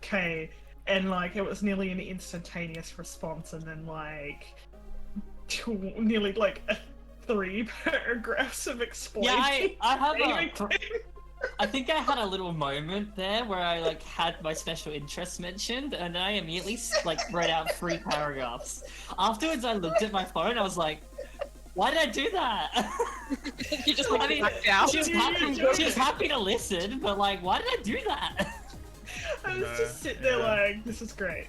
okay, and like it was nearly an instantaneous response, and then like nearly like 3 paragraphs of explaining. Yeah, I have everything. I think I had a little moment there where I like had my special interests mentioned, and I immediately like wrote out 3 paragraphs. Afterwards, I looked at my phone. I was like, "Why did I do that?" You just like backed out. She was happy to listen, but like, why did I do that? I was just sitting there like, this is great.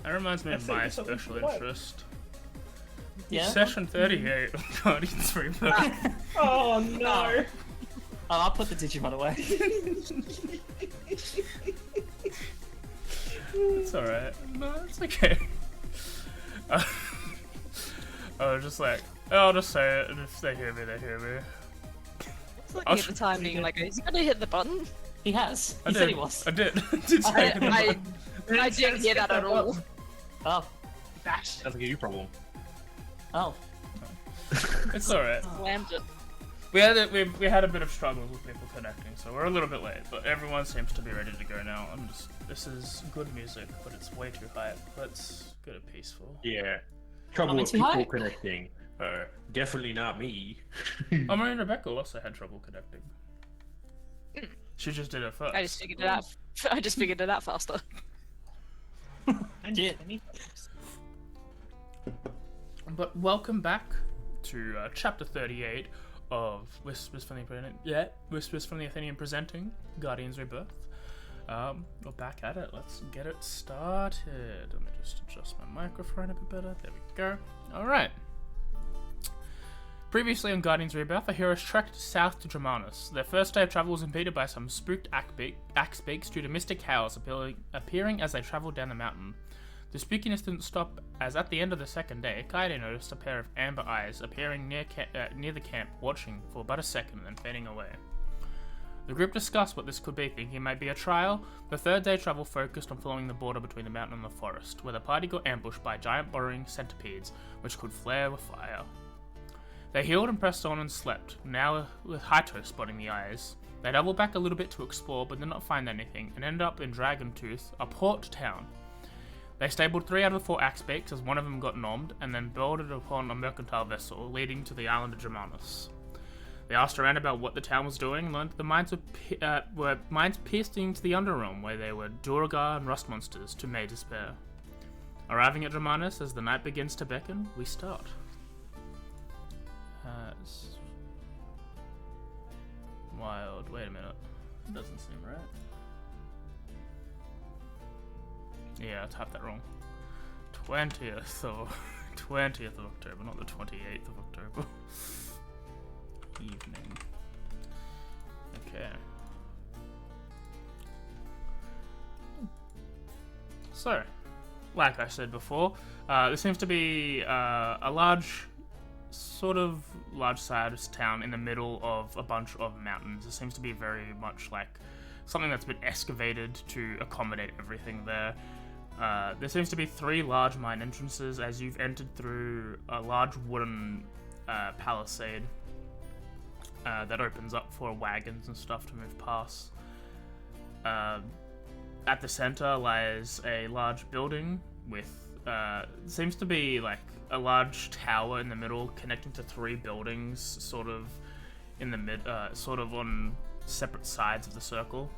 That reminds me of my That's something special to like. interest. Yeah. Session 38 of Guardians Rebirth. Oh no. Oh, I'll put the Digimon away. It's alright. No, it's okay. I was just like, I'll just say it, and if they hear me, they hear me. It's looking at the time being like, is he gonna hit the button? He has. I He did. said he was. I did. I did say it. I didn't hear that at all. Oh. Sounds like a you problem. Oh. It's alright. Slammed it. We had a bit of struggles with people connecting, so we're a little bit late, but everyone seems to be ready to go now. This is good music, but it's way too hype. Let's get it peaceful. Yeah. Trouble with people connecting. Definitely not me. Oh, and Rebecca also had trouble connecting. She just did it first. I just figured it out. I just figured it out faster. Yeah. But welcome back to chapter 38 of Whispers from the Athenian presenting Guardians Rebirth. We're back at it. Let's get it started. Let me just adjust my microphone a bit better. There we go. Alright. Previously on Guardians Rebirth, the heroes trekked south to Dramanus. Their first day of travel was impeded by some spooked axe-beaks due to mystic howls appearing as they travelled down the mountain. The spookiness didn't stop, as at the end of the second day, Kaede noticed a pair of amber eyes appearing near the camp, watching for but a second and then fading away. The group discussed what this could be, thinking it might be a trial. The third day travel focused on following the border between the mountain and the forest, where the party got ambushed by giant burrowing centipedes, which could flare with fire. They healed and pressed on and slept, now with Haito spotting the eyes. They doubled back a little bit to explore, but did not find anything, and ended up in Dragon Tooth, a port town. They stabled 3 out of the 4 axe-beaks as one of them got nommed, and then boarded upon a mercantile vessel leading to the island of Dramanus. They asked around about what the town was doing and learned that the mines were mines pierced into the underrealm, where there were Duragar and rust monsters to May despair. Arriving at Dramanus as the night begins to beckon, we start. Wild. Wait a minute. It doesn't seem right. Yeah, I typed that wrong. 20th of October, not the 28th of October. Evening. Okay. So, like I said before, there seems to be a large-sized town in the middle of a bunch of mountains. It seems to be very much like something that's been excavated to accommodate everything there. There seems to be 3 large mine entrances as you've entered through a large wooden palisade that opens up for wagons and stuff to move past. At the center lies a large building with seems to be like a large tower in the middle connecting to 3 buildings, sort of in the sort of on separate sides of the circle.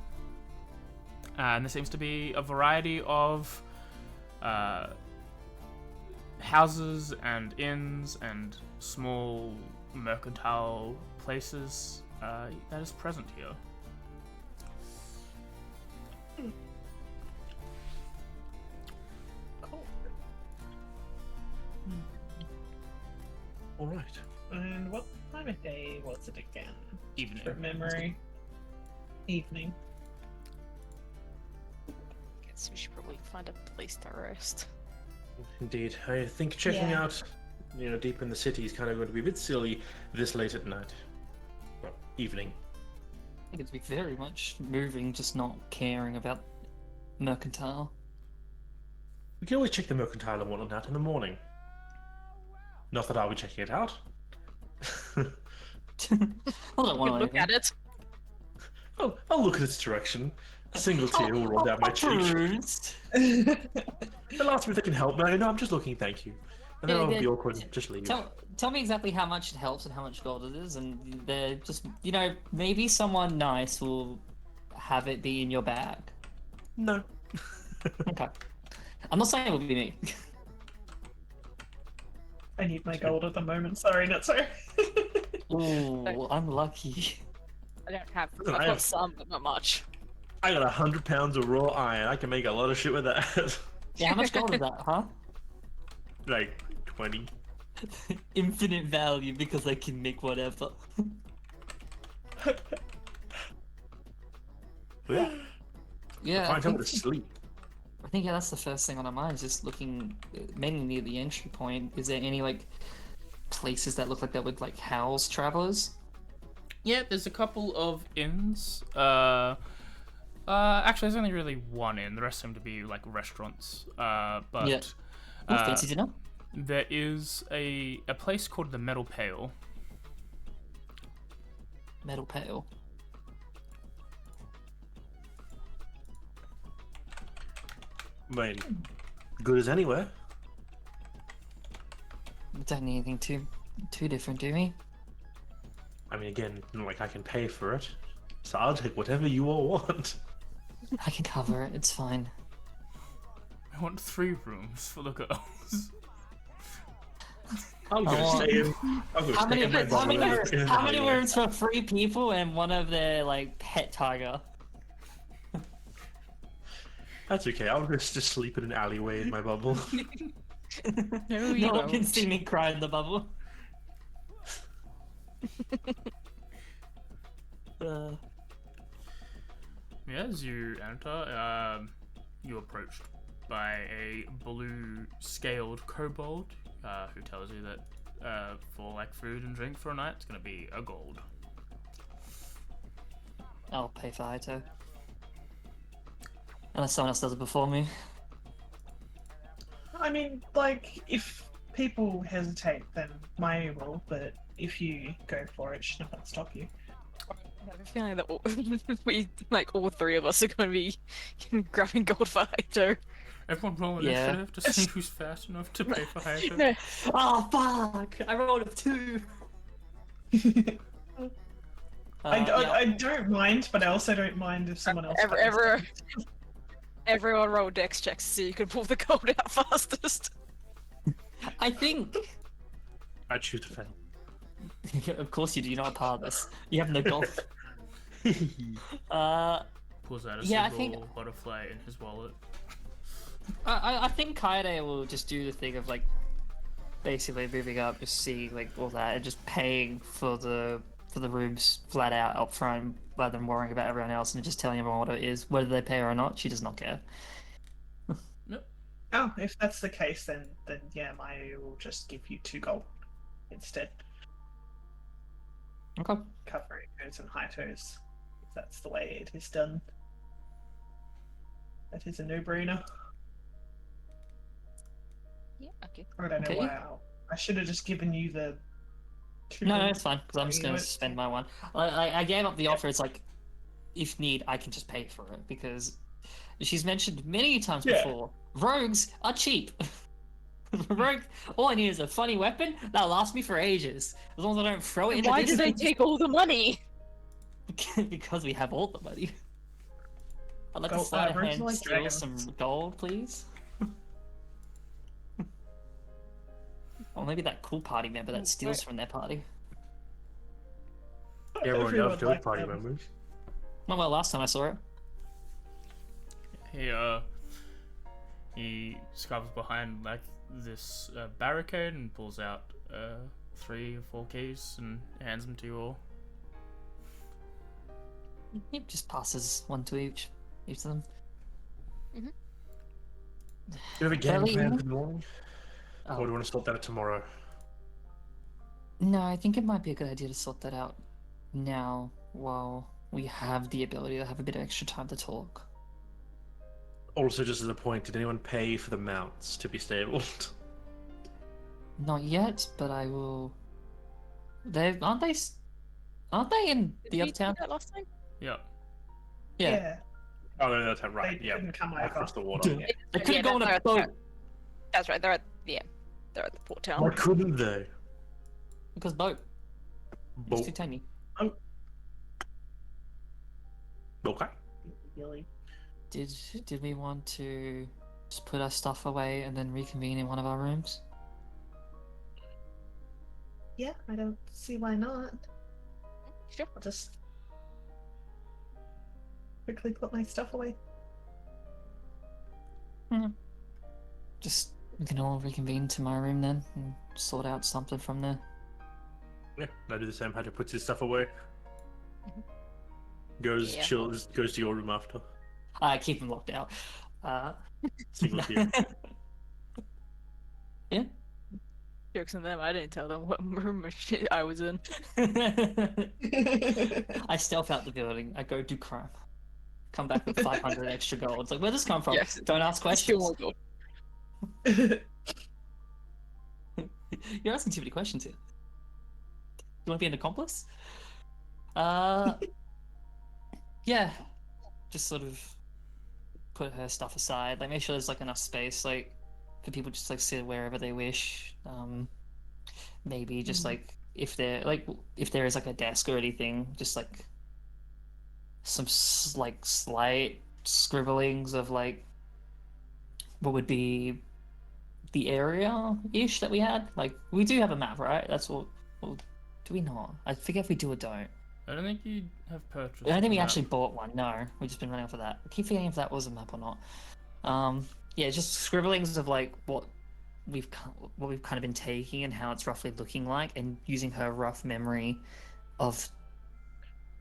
And there seems to be a variety of houses and inns and small mercantile places that is present here. Cool. Alright. And what time of day was it again? Evening. From memory. Evening. Guess we should probably find a place to rest. Indeed. I think checking out, deep in the city is kind of going to be a bit silly this late at night. Well, evening. I think it'd be very much moving, just not caring about mercantile. We can always check the mercantile and whatnot in the morning. Not that I'll be checking it out. I don't want Look anything. at it. I'll look at its direction. A single tear will roll down my cheek. Bruised. They'll ask me if they can help me. I go, no, I'm just looking, thank you. And then I'll be awkward and just leave. Tell me exactly how much it helps and how much gold it is, and they're just, maybe someone nice will have it be in your bag. No. Okay. I'm not saying it will be me. I need my gold at the moment. Sorry, Nutso. Ooh, unlucky. I don't have. Listen, I've I got have- some, but not much. I got 100 pounds of raw iron. I can make a lot of shit with that. Yeah, how much gold is that, huh? Like 20. Infinite value because I can make whatever. Yeah. Yeah, Find time to sleep. I think that's the first thing on our minds, just looking mainly near the entry point. Is there any places that look like that would house travelers? Yeah, there's a couple of inns. Actually, there's only really one inn. The rest seem to be restaurants. But Yeah. Ooh, fancy dinner? there is a place called the Metal Pail. Metal pail. I mean, good as anywhere. We don't need anything too different, do we? I mean, again, I can pay for it. So I'll take whatever you all want. I can cover it. It's fine. I want 3 rooms for the girls. I'll go want- stay in. I'll go How stay many, in my how many, bubble in how many alleyway. rooms for 3 people and one of their pet tiger? That's okay. I'll just sleep in an alleyway in my bubble. No, you No one can won't. see me cry in the bubble. Yeah, as you enter, you're approached by a blue scaled kobold who tells you that for food and drink for a night, it's going to be a gold. I'll pay for Haito. Unless someone else does it before me. I mean, if people hesitate, then Maya will, but if you go for it, she'll not stop you. I have a feeling that all 3 of us are going to be grabbing gold for Haito. Everyone roll Yeah. initiative to see who's fast enough to pay for Hayato. No, Oh fuck! I rolled a 2. I don't mind, but I also don't mind if someone else. everyone roll dex checks so you can pull the gold out fastest. I think. I choose to fail. Of course you do. You're not a part of this. You have no golf. Pulls out a Yeah, I single think- butterfly in his wallet. I think Kaede will just do the thing of basically moving up, just seeing all that, and just paying for the rooms flat out up front, rather than worrying about everyone else and just telling everyone what it is, whether they pay or not. She does not care. Oh, if that's the case, then yeah, Maya will just give you 2 gold instead. Okay. Covering goes and high toes. If that's the way it is done. That is a no-brainer. Yeah, okay. I don't know Okay. why I should have just given you the 2 No, gold. it's fine because I'm just gonna spend my one. I gave up the offer. It's if need, I can just pay for it because she's mentioned many times Yeah. before. Rogues are cheap. Rogue, all I need is a funny weapon that'll last me for ages, as long as I don't throw it into Why did they things. take all the money? Because we have all the money. I'd like to Gold- slide a rogues hand are like steal dragons. some gold, please. Or maybe that cool party member that steals from their party. Everyone loves those liked party them. members. Not well last time I saw it. He scrubs behind this barricade and pulls out 3 or 4 keys and hands them to you all. He just passes one to each of them. Do you have a game Early plan evening? for the morning? Or do you want to sort that out tomorrow? No, I think it might be a good idea to sort that out now while we have the ability to have a bit of extra time to talk. Also, just as a point, did anyone pay for the mounts to be stabled? Not yet, but I will. Aren't they in Did the we other do town? that last time? Yeah. Yeah. Oh, no, that's right. They Yeah, couldn't come across over. the water. Yeah. I could have gone on they're a at the boat town. That's right. They're at the port town. Why couldn't they? because boat. It's too Boat. tiny. Okay. Really. Did we want to just put our stuff away and then reconvene in one of our rooms? Yeah, I don't see why not. Sure. I'll just quickly put my stuff away. Just we can all reconvene to my room then and sort out something from there. Yeah, I do the same. Hadja puts his stuff away. Goes, Yeah. chills, goes to your room after. I keep them locked out. Single tier. Yeah. Jokes on them. I didn't tell them what room I was in. I stealth out the building. I go do crime. Come back with 500 extra gold. It's like, where'd this come from? Yes. Don't ask Still questions. more gold. You're asking too many questions here. You want to be an accomplice? Yeah. Just sort of put her stuff aside. Like, make sure there's like enough space, like, for people just like sit wherever they wish. Maybe just like if there is like a desk or anything, just like some like slight scribblings of like what would be the area ish that we had. Like we do have a map, right? That's what. Well, do we not? I forget if we do or don't. I don't think you have purchased. I don't think we a map. actually bought one. No, we've just been running off of that. I keep forgetting if that was a map or not. Yeah, just scribblings of like what we've kind of been taking and how it's roughly looking like, and using her rough memory of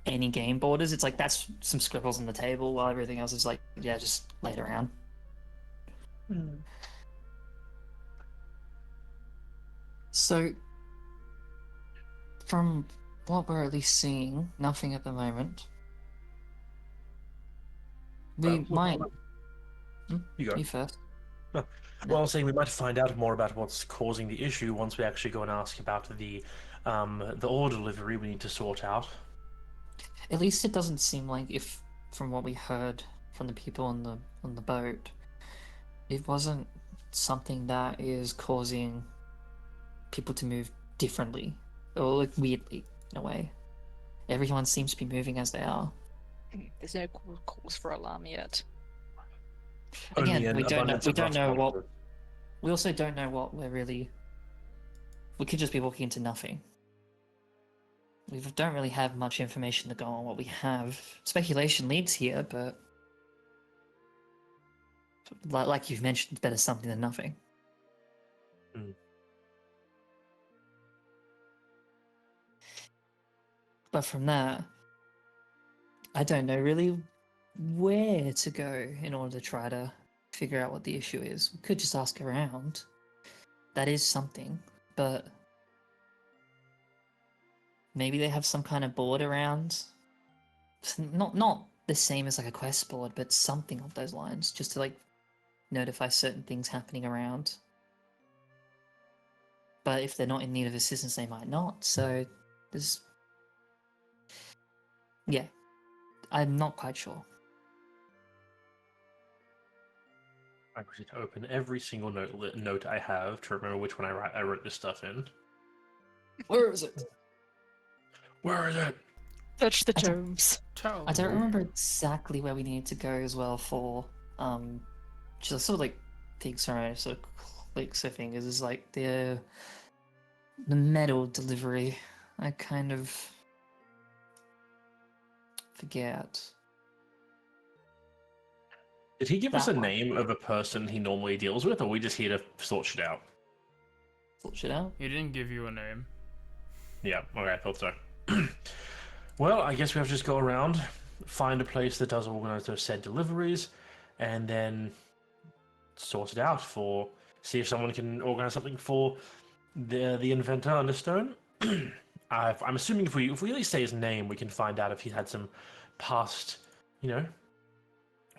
any game borders. It's like that's some scribbles on the table, while everything else is like just laid around. So, from what we're at least seeing, nothing at the moment. We might. You go. You first. Well, I was saying we might find out more about what's causing the issue once we actually go and ask about the order delivery we need to sort out. At least it doesn't seem like, if from what we heard from the people on the boat, it wasn't something that is causing people to move differently or like weirdly in a way. Everyone seems to be moving as they are. There's no cause for alarm yet. Only Again, an we don't know. abundance We of don't rough know what. monsters. We also don't know what we're really. We could just be walking into nothing. We don't really have much information to go on what we have. Speculation leads here, but like you've mentioned, it's better something than nothing. But from that, I don't know really where to go in order to try to figure out what the issue is. We could just ask around. That is something, but maybe they have some kind of board around. Not the same as like a quest board, but something of those lines, just to like notify certain things happening around. But if they're not in need of assistance, they might not. So there's, yeah, I'm not quite sure. I proceed to open every single note I have to remember which one I wrote this stuff in. Where is it? Where is it? Touch the I don't- tomes. I don't remember exactly where we needed to go as well for just sort of like things around, sort of clicks her fingers, is like the medal delivery. I kind of forget. Did he give us a That one. name of a person he normally deals with, or are we just here to sort shit out? Sort shit out. He didn't give you a name. Yeah, okay, I thought so. Well, I guess we have to just go around, find a place that does organize those said deliveries, and then sort it out see if someone can organize something for the inventor under Stone. I'm assuming if we at least say his name, we can find out if he had some past,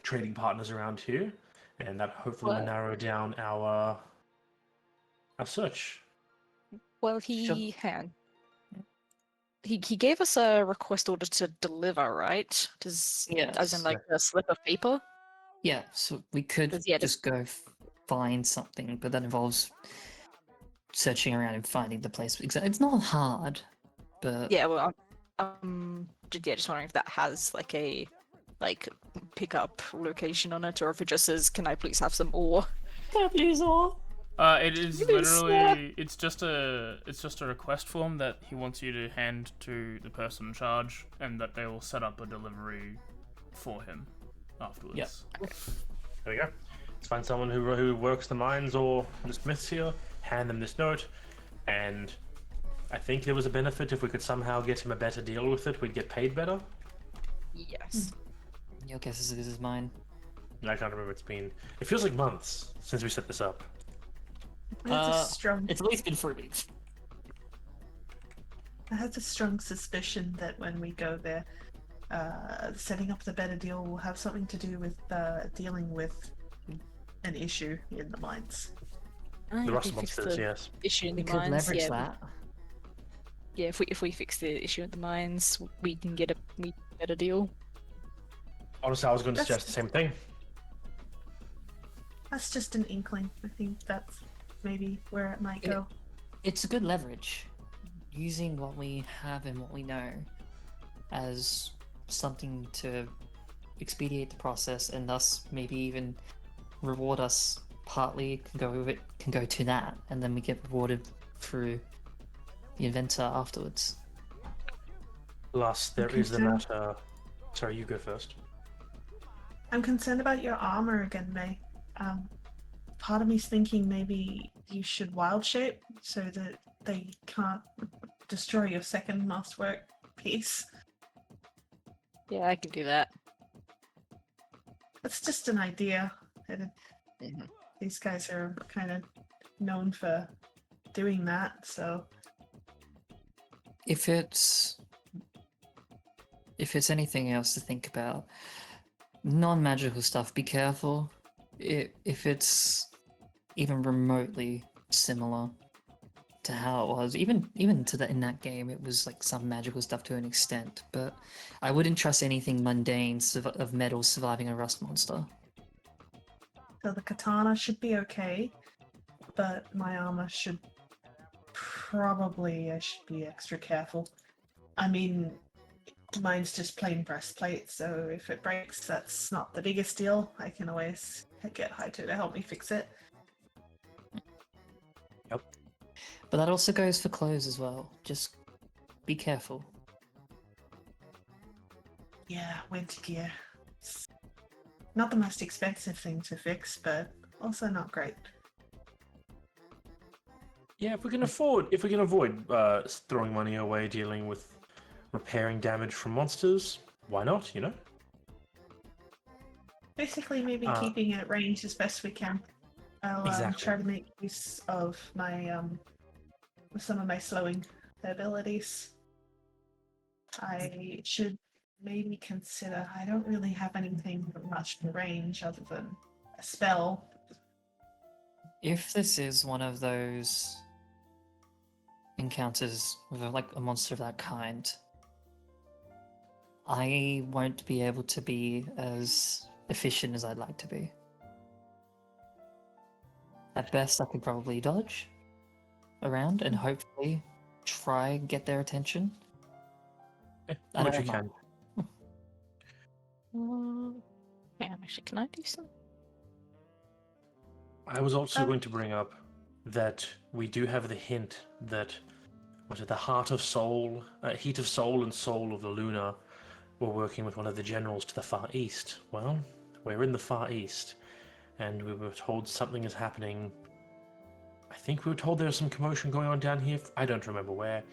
trading partners around here, and that hopefully will narrow down our search. Well, he Sure. had. he gave us a request order to deliver, right? As in Yes. like a slip of paper. Yeah, so we could 'Cause, yeah, just go find something, but that involves searching around and finding the place. It's not hard, but Yeah, well, just wondering if that has like a pickup location on it, or if it just says, "Can I please have some ore?" can I please all? It is literally it's just a request form that he wants you to hand to the person in charge, and that they will set up a delivery for him afterwards. Yep. There we go. Let's find someone who works the mines or the smiths here, hand them this note, and I think there was a benefit if we could somehow get him a better deal with it, we'd get paid better. Yes. Your guess is as good as mine. I can't remember, it feels like months since we set this up. I have It's at least been 3 weeks. a strong suspicion that when we go there, setting up the better deal will have something to do with dealing with an issue in the mines. The rust monsters, yes. Issue in We the could mines. leverage Yeah, that. yeah. If we fix the issue at the mines, we can get a better deal. Honestly, I was going to That's- suggest the same thing. That's just an inkling. I think that's maybe where it might go. It's a good leverage. Using what we have and what we know as something to expedite the process, and thus maybe even reward us partly can go to that, and then we get rewarded through the inventor afterwards. Plus, there is the matter. Sorry, you go first. I'm concerned about your armor again, May. Part of me's thinking maybe you should wild shape so that they can't destroy your second masterwork piece. Yeah, I can do that. That's just an idea. Mhm. These guys are kind of known for doing that, so If it's anything else to think about, non-magical stuff, be careful. If it's even remotely similar to how it was, even to in that game, it was like some magical stuff to an extent. But I wouldn't trust anything mundane of metal surviving a rust monster. the katana should be okay, but my armor should I should be extra careful. I mean, mine's just plain breastplate, so if it breaks, that's not the biggest deal. I can always get Haito to help me fix it. But that also goes for clothes as well. Just be careful. Yeah, winter gear. It's not the most expensive thing to fix, but also not great. Yeah, if we can avoid throwing money away dealing with repairing damage from monsters, why not? You know. Basically, maybe keeping it at range as best we can. I'll Exactly. try to make use of my some of my slowing abilities. I should maybe consider. I don't really have anything much in range other than a spell. If this is one of those encounters with a monster of that kind, I won't be able to be as efficient as I'd like to be. At best, I could probably dodge around and hopefully try and get their attention. I Which don't you know. can. Yeah, actually, can I do some? I was also going to bring up that we do have the hint that the heart of soul, heat of soul, and soul of the Luna were working with one of the generals to the far east. Well, we're in the far east, and we were told something is happening. I think we were told there's some commotion going on down here. I don't remember where.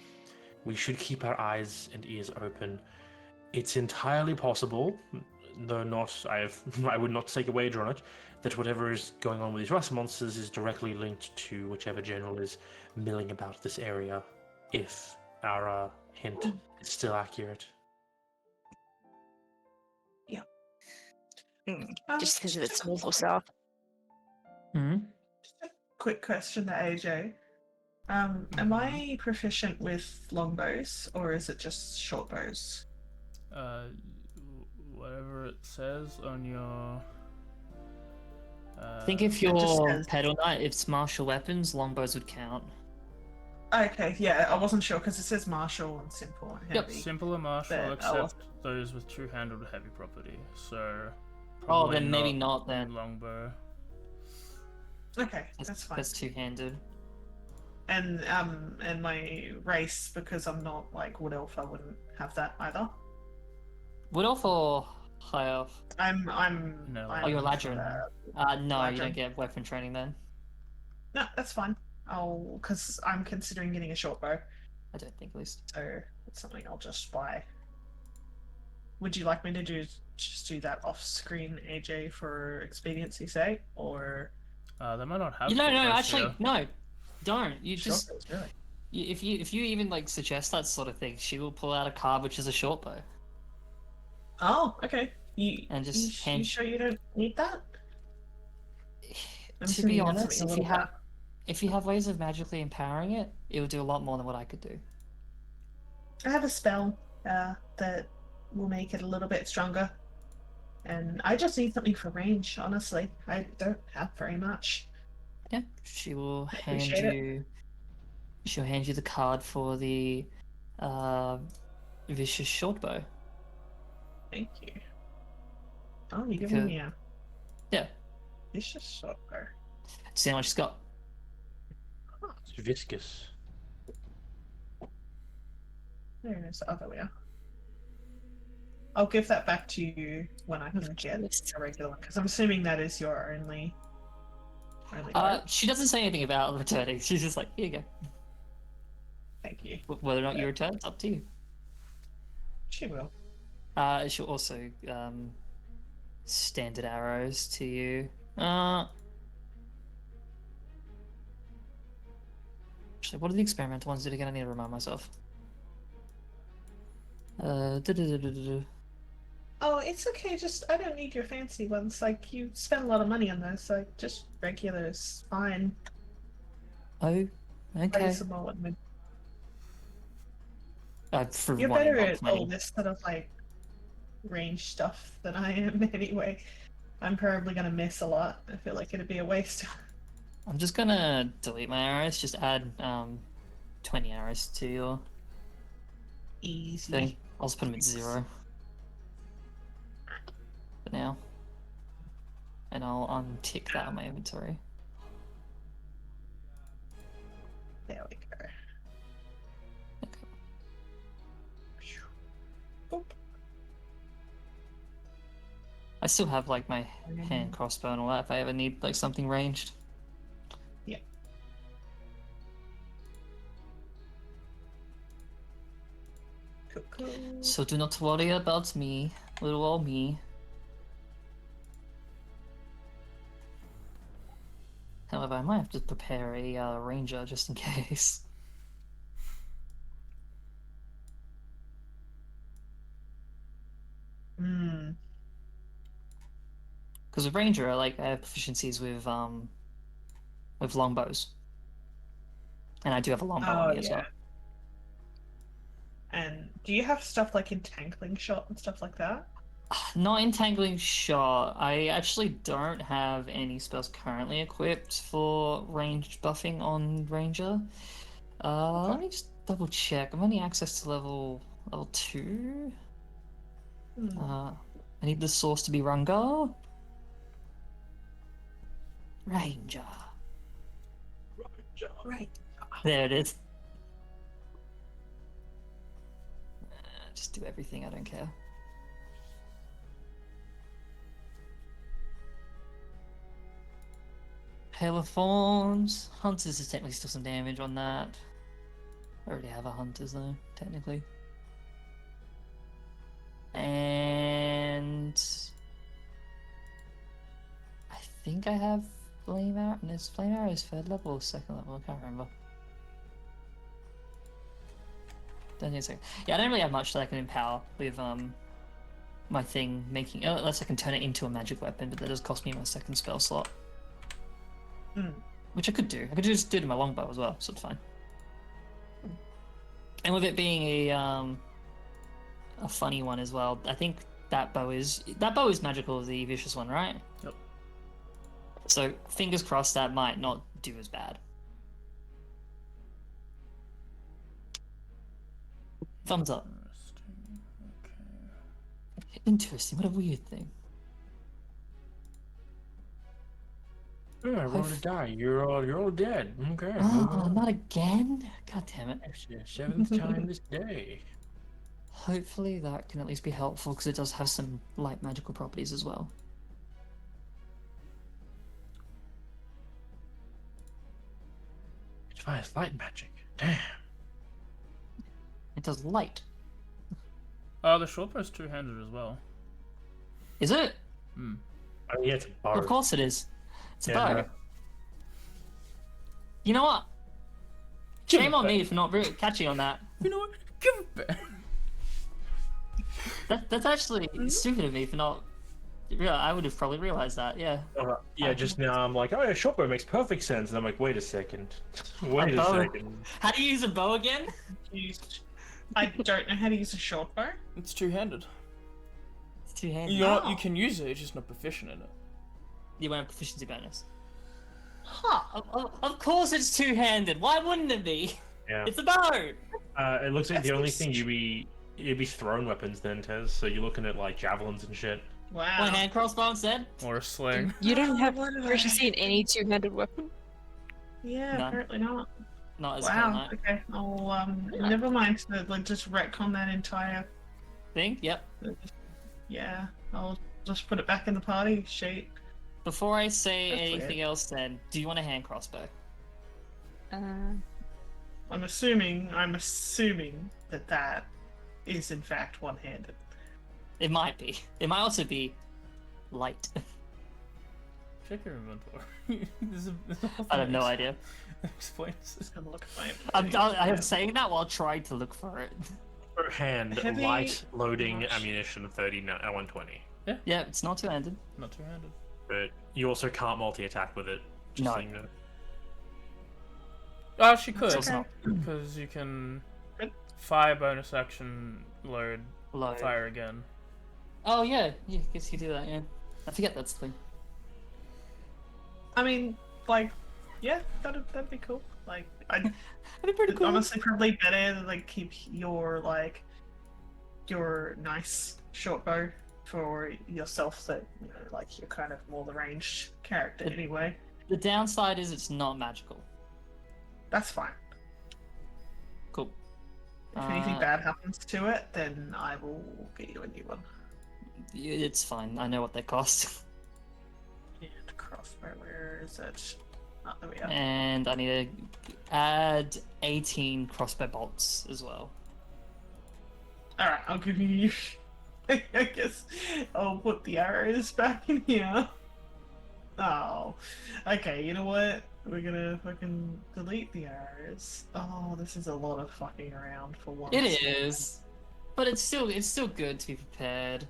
We should keep our eyes and ears open. It's entirely possible, though I would not take a wager on it, that whatever is going on with these rust monsters is directly linked to whichever general is milling about this area, if our hint is still accurate. Just because of its north or south. Hmm? Quick question to AJ. Am I proficient with longbows, or is it just short bows? Uh, whatever it says on your. I think if It just you're says. pedal knight, if it's martial weapons, longbows would count. Okay, yeah, I wasn't sure because it says martial and simple and Yep. heavy. Simple and martial, But I except wasn't- those with two-handled heavy property. So. Oh, probably then maybe not then. Longbow. Okay, that's fine. That's two-handed. And my race, because I'm not like wood elf, I wouldn't have that either. Wood elf or high elf? I'm No, I'm Oh, you're Ladrin. No, you Ladrin. don't get weapon training then. No, that's fine. Because I'm considering getting a short bow, I don't think, at least. so it's something I'll just buy. Would you like me to just do that off screen, AJ, for expediency's sake, or They might not have. No, short bows actually, here. no. Don't. You short just bows, really? if you even like suggest that sort of thing, she will pull out a card which is a short bow. Oh, okay. And just you hand- sure you don't need that? I'm To assuming be that's honest, something a little if you have ways of magically empowering it, it will do a lot more than what I could do. I have a spell that will make it a little bit stronger. And I just need something for range, honestly. I don't have very much. Yeah, she will hand appreciate it. you. She'll hand you the card for the vicious short bow. Thank you. Oh, you're giving me a Yeah, vicious shot bow. see how much she's got. It's viscous. There it is. Oh, there we are. I'll give that back to you when I can get a regular one, because I'm assuming that is your only bow. She doesn't say anything about returning. She's just like, here you go. Thank you. Whether or not you return, it's up to you. She will. She'll also standard arrows to you. Actually, what are the experimental ones do again? I need to remind myself. Du-du-du-du-du-du. Oh, it's okay. Just I don't need your fancy ones. Like you spend a lot of money on those. Like just regular is fine. Oh, okay. Placeable and For you're one better not at money. all this sort of like range stuff than I am anyway. I'm probably gonna miss a lot. I feel like it'd be a waste. I'm just gonna delete my arrows. Just add 20 arrows to your Easy. thing. I'll just put them at 0 for now, and I'll untick that on my inventory. There we go. Okay. Oop. I still have like my hand crossbow and all that if I ever need like something ranged. Yeah. Cool. So do not worry about me, little old me. However, I might have to prepare a ranger just in case. Hmm. Because with ranger, I have proficiencies with longbows, and I do have a longbow on me as well. And do you have stuff like entangling shot and stuff like that? Not entangling shot. I actually don't have any spells currently equipped for ranged buffing on ranger. Let me just double check. I'm only access to level 2. I need the source to be Rungar. Ranger. Right. There it is. Just do everything. I don't care. Hail of Thorns. Hunters is technically still some damage on that. I already have a Hunters though, technically. And I think I have Flame Arrow. And is Flame Arrow's 3rd level or 2nd level? I can't remember. Don't think so. Yeah, I don't really have much that I can empower with my thing making, unless I can turn it into a magic weapon, but that does cost me my 2nd spell slot. Which I could do. I could just do it in my longbow as well, so it's fine. And with it being a funny one as well, I think that bow is magical, the vicious one, right? Yep. So fingers crossed that might not do as bad. Thumbs up. Interesting. Okay. Interesting. What a weird thing. Oh, I rolled a die. You're all dead. Okay. move Oh, on. not again! God damn it. It's the 7th time this day. Hopefully that can at least be helpful because it does have some light magical properties as well. It fires light magic. Damn. It does light. The short bow's two-handed as well. Is it? Hmm. Oh, yeah, it's a bar. Of course it is. It's a Yeah. bow. You know what? Give Shame it on back. me for not really catching on that. You know what? Give it back. That's actually stupid of me for not. Yeah, I would have probably realized that. Yeah. Yeah, just now I'm like, oh yeah, short bow makes perfect sense. And I'm like, wait a second. Wait a bow. second. How do you use a bow again? I don't know how to use a short bow. It's two-handed. It's two-handed. You know, Oh. you can use it. It's just not proficient in it. You won't have proficiency bonus. Huh. Of course it's two-handed. Why wouldn't it be? Yeah. It's a bow. It looks like the That's only just- thing you'd be thrown weapons then, Tez. So you're looking at like javelins and shit. Wow. One hand crossbow instead. Or a sling. You don't have What did I- proficiency in any two-handed weapon. Yeah, No. apparently not. Not as Wow. night Okay. I'll Yeah. never mind. So, like, just retcon that entire. thing. Yep. Yeah. I'll just put it back in the party sheet. Before I say That's anything weird. else, then, do you want a hand crossbow? I'm assuming that that is in fact one-handed. It might be. It might also be light. Check your inventory. there's a whole I have thing no that idea. explains it. Just gonna look at my. I'm saying that while trying to look for it. Per hand, Heavy- light loading Gosh. ammunition 120. Yeah, it's not two-handed. Not two-handed. But you also can't multi-attack with it. Just No. so you know. Oh, she could, So it's not because you can Good. fire bonus action, load, low. fire again. Oh yeah, I guess you do that. Yeah, I forget that's the thing. I mean, like, yeah, that'd be cool. Like, That'd be pretty cool. honestly probably better to like keep your nice short bow for yourself. That you know, like you're kind of more the ranged character It- anyway. The downside is it's not magical. That's fine. Cool. If anything bad happens to it, then I will get you a new one. It's fine. I know what they cost. And crossbow, where is it? Oh, there we are. And I need to add 18 crossbow bolts as well. Alright, I'll give you. I guess I'll put the arrows back in here. Oh. Okay, you know what? We're gonna fucking delete the arrows. Oh, this is a lot of fucking around for once. It is, but it's still good to be prepared.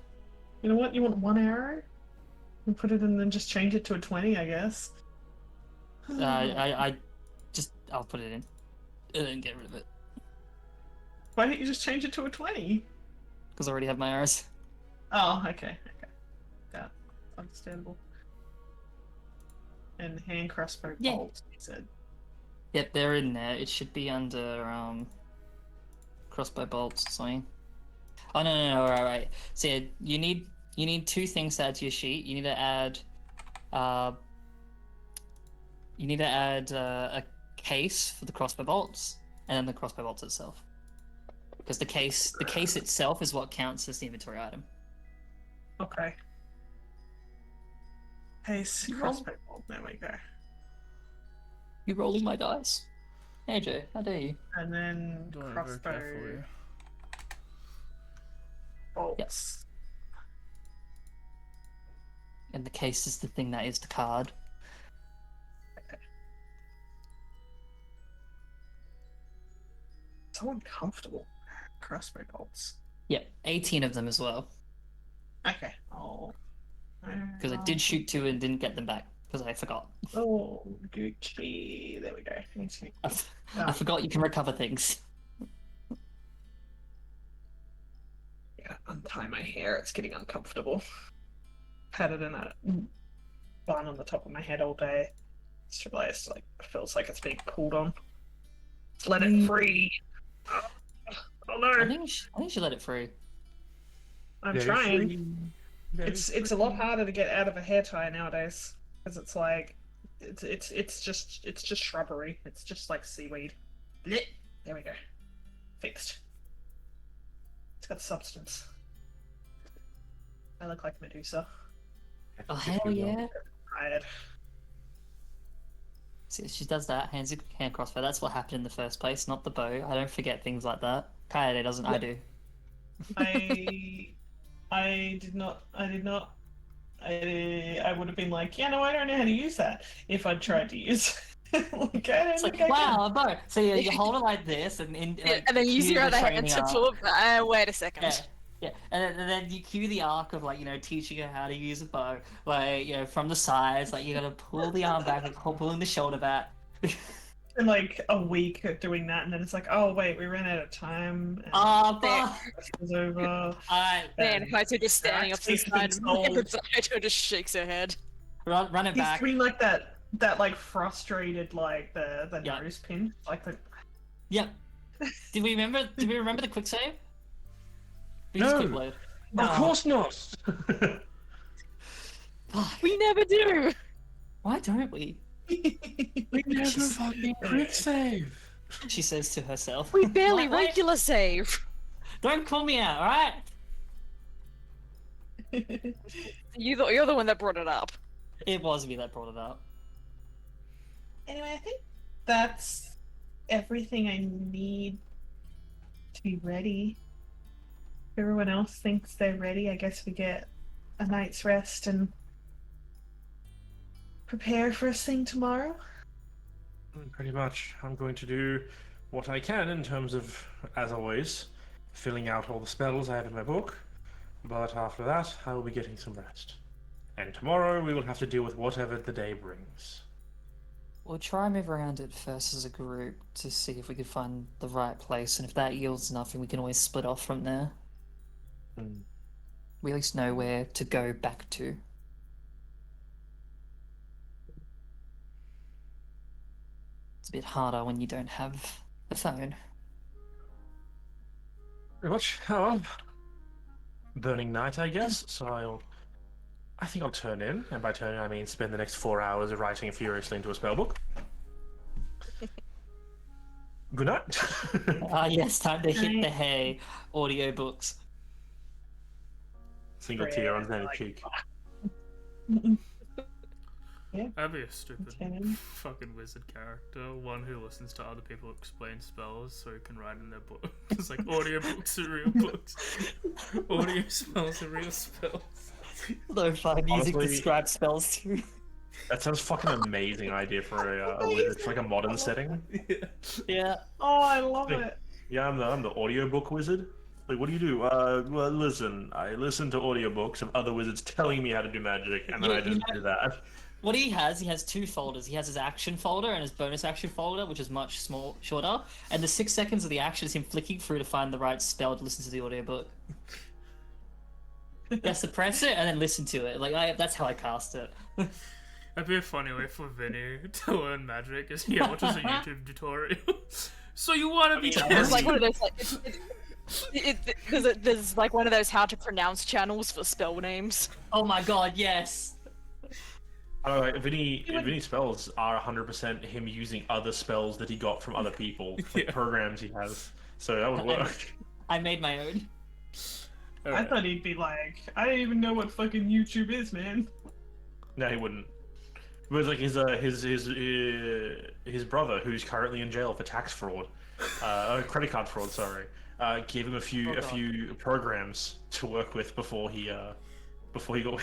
You know what? You want one arrow? And put it in and then just change it to a 20, I guess. I'll put it in and then get rid of it Why don't you just change it to a 20? because I already have my arrows. Oh, okay. That's understandable. And hand crossbow Yeah. bolts, he said. Yep, they're in there. It should be under crossbow bolts or something. Oh no, right. So yeah, you need two things to add to your sheet. You need to add a case for the crossbow bolts, and then the crossbow bolts itself. Because the case itself is what counts as the inventory item. Okay. Case crossbow bolt, there we go. You rolling my dice? AJ, how dare you? And then Doing it very crossbow carefully. bolts. And the case is the thing that is the card. So uncomfortable. Crossbow bolts. Yep, 18 of them as well. Okay. Oh. Because I did shoot two and didn't get them back because I forgot. Oh, Gucci. There we go. I forgot you can recover things. untie my hair. It's getting uncomfortable. Had it in a bun on the top of my head all day. Just realized like it feels like it's being pulled on. Let it free. Oh, I no! think you should let it free. I'm Very trying. free. Very It's a lot harder to get out of a hair tie nowadays because it's like it's just shrubbery. It's just like seaweed. Blech. There we go. Fixed. It's got substance. I look like Medusa. Oh hell yeah! Tired. See, she does that hand crossbow. That's what happened in the first place, not the bow. I don't forget things like that. Kaede doesn't. I do. I did not. I would have been like, yeah, no, I don't know how to use that if I'd tried to use. Like, I don't It's think like, I can. wow, a bow. So you hold it like this, and like, and then use cue your the other hand training to arc. pull. Wait a second. Yeah, yeah, and then you cue the arc of like teaching her how to use a bow, like from the sides, like you gotta pull the arm back, like pulling the shoulder back. In like a week of doing that, and then it's like, oh wait, we ran out of time. And Oh, There. fuck. it was over. Alright, Man, Kaito just standing up to the Actually, side, it's and old. Kaito just shakes her head. run it He's back. doing like that like frustrated like the Yeah. nose pin, like the. Yep. Did we remember the quick save? We No. just quick load. Of course not. Fuck. We never do. Why don't we? We never fucking quick save. She says to herself. We barely Wait. regular save. Don't call me out, alright? You're the one that brought it up. It was me that brought it up. Anyway, I think that's everything I need to be ready. If everyone else thinks they're ready, I guess we get a night's rest and prepare for a thing tomorrow. Pretty much. I'm going to do what I can in terms of, as always, filling out all the spells I have in my book. But after that, I will be getting some rest. And tomorrow we will have to deal with whatever the day brings. We'll try and move around it first as a group to see if we can find the right place, and if that yields nothing, we can always split off from there. Hmm. We at least know where to go back to. It's a bit harder when you don't have a phone. Pretty much. Oh, well. Burning night, I guess. So I think I'll turn in, and by turn in I mean spend the next 4 hours writing furiously into a spellbook. Good night. Ah, yes, time to hit the hay. Audiobooks. Single tear on her cheek. That'd be a stupid Okay. fucking wizard character. One who listens to other people explain spells so he can write in their book. It's like audiobooks are real books. Audio spells are real spells. Though fun using Honestly- described spells too. That sounds fucking amazing idea for a wizard, for like a modern setting. Yeah. Yeah. Oh, I love it. Yeah, I'm the audiobook wizard. Like, what do you do? Well, listen, I listen to audiobooks of other wizards telling me how to do magic, and then Yeah, I just do that. What he has two folders. He has his action folder and his bonus action folder, which is much shorter. And the 6 seconds of the action is him flicking through to find the right spell to listen to the audiobook. He has to press it and then listen to it. That's how I cast it. That'd be a funny way for Vinny to learn magic, is he watches a YouTube tutorial. So you want to be It's like testy? one of those like there's like one of those how to pronounce channels for spell names. Oh my god, yes. I don't know, Vinny's spells are 100% him using other spells that he got from other people, like Yeah. programs he has. So that would work. I made my own. I Alright. thought he'd be like, I don't even know what fucking YouTube is, man. No, he wouldn't. It was like his brother, who's currently in jail for tax fraud, credit card fraud. Sorry, gave him a few programs to work with before he got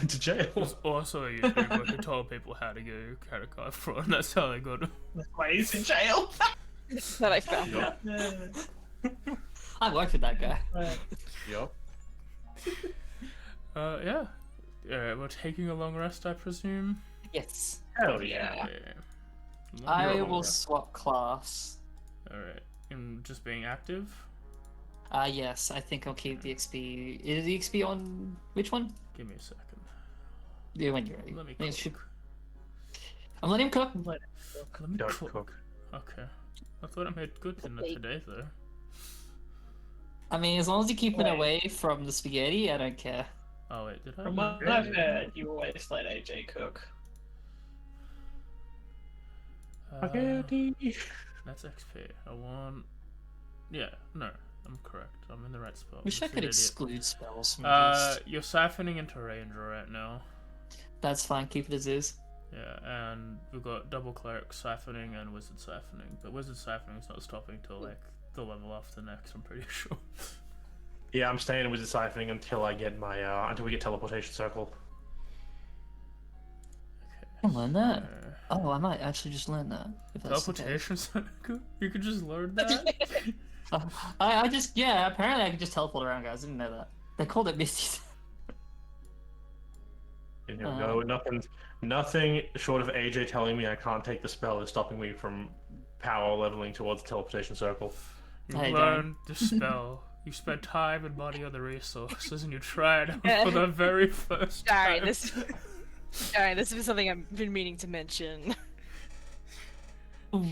into jail. There's also a YouTuber who told people how to do credit card fraud, and that's how they got him. That's why he's in jail. That I found. Yup. I worked with that guy. Yup. Yeah. We're taking a long rest, I presume. Yes. Hell yeah. I You're a will longer. swap class. Alright. And just being active? Yes, I think I'll keep the XP. Is the XP on which one? Give me a second. Yeah, when you're ready. Let me I think it should- cook. I'm letting him cook. Let- Let me Don't cook. cook. Okay. I thought I made good dinner today, though. I mean, as long as you keep it away from the spaghetti, I don't care. Oh wait, did I? From what I've heard, you always let AJ cook. Spaghetti. That's XP. I want. Yeah, no, I'm correct. I'm in the right spot. Wish I'm I just could an idiot. exclude spells from this. You're siphoning into Ranger right now. That's fine. Keep it as is. Yeah, and we've got double cleric siphoning and wizard siphoning, but wizard siphoning is not stopping till like the level after next. I'm pretty sure. Yeah, I'm staying with the siphoning until I get my until we get teleportation circle. I can learn that. Uh, Oh, I might actually just learn that. If that's the case. teleportation circle? You could just learn that. I just apparently I can just teleport around, guys. I didn't know that. They called it Misty. And you'll go, nothing short of AJ telling me I can't take the spell is stopping me from power leveling towards the teleportation circle. You Hey, learned the spell. You spent time and money on the resources, and you tried out for the very first Sorry, time. this is something I've been meaning to mention. Ooh.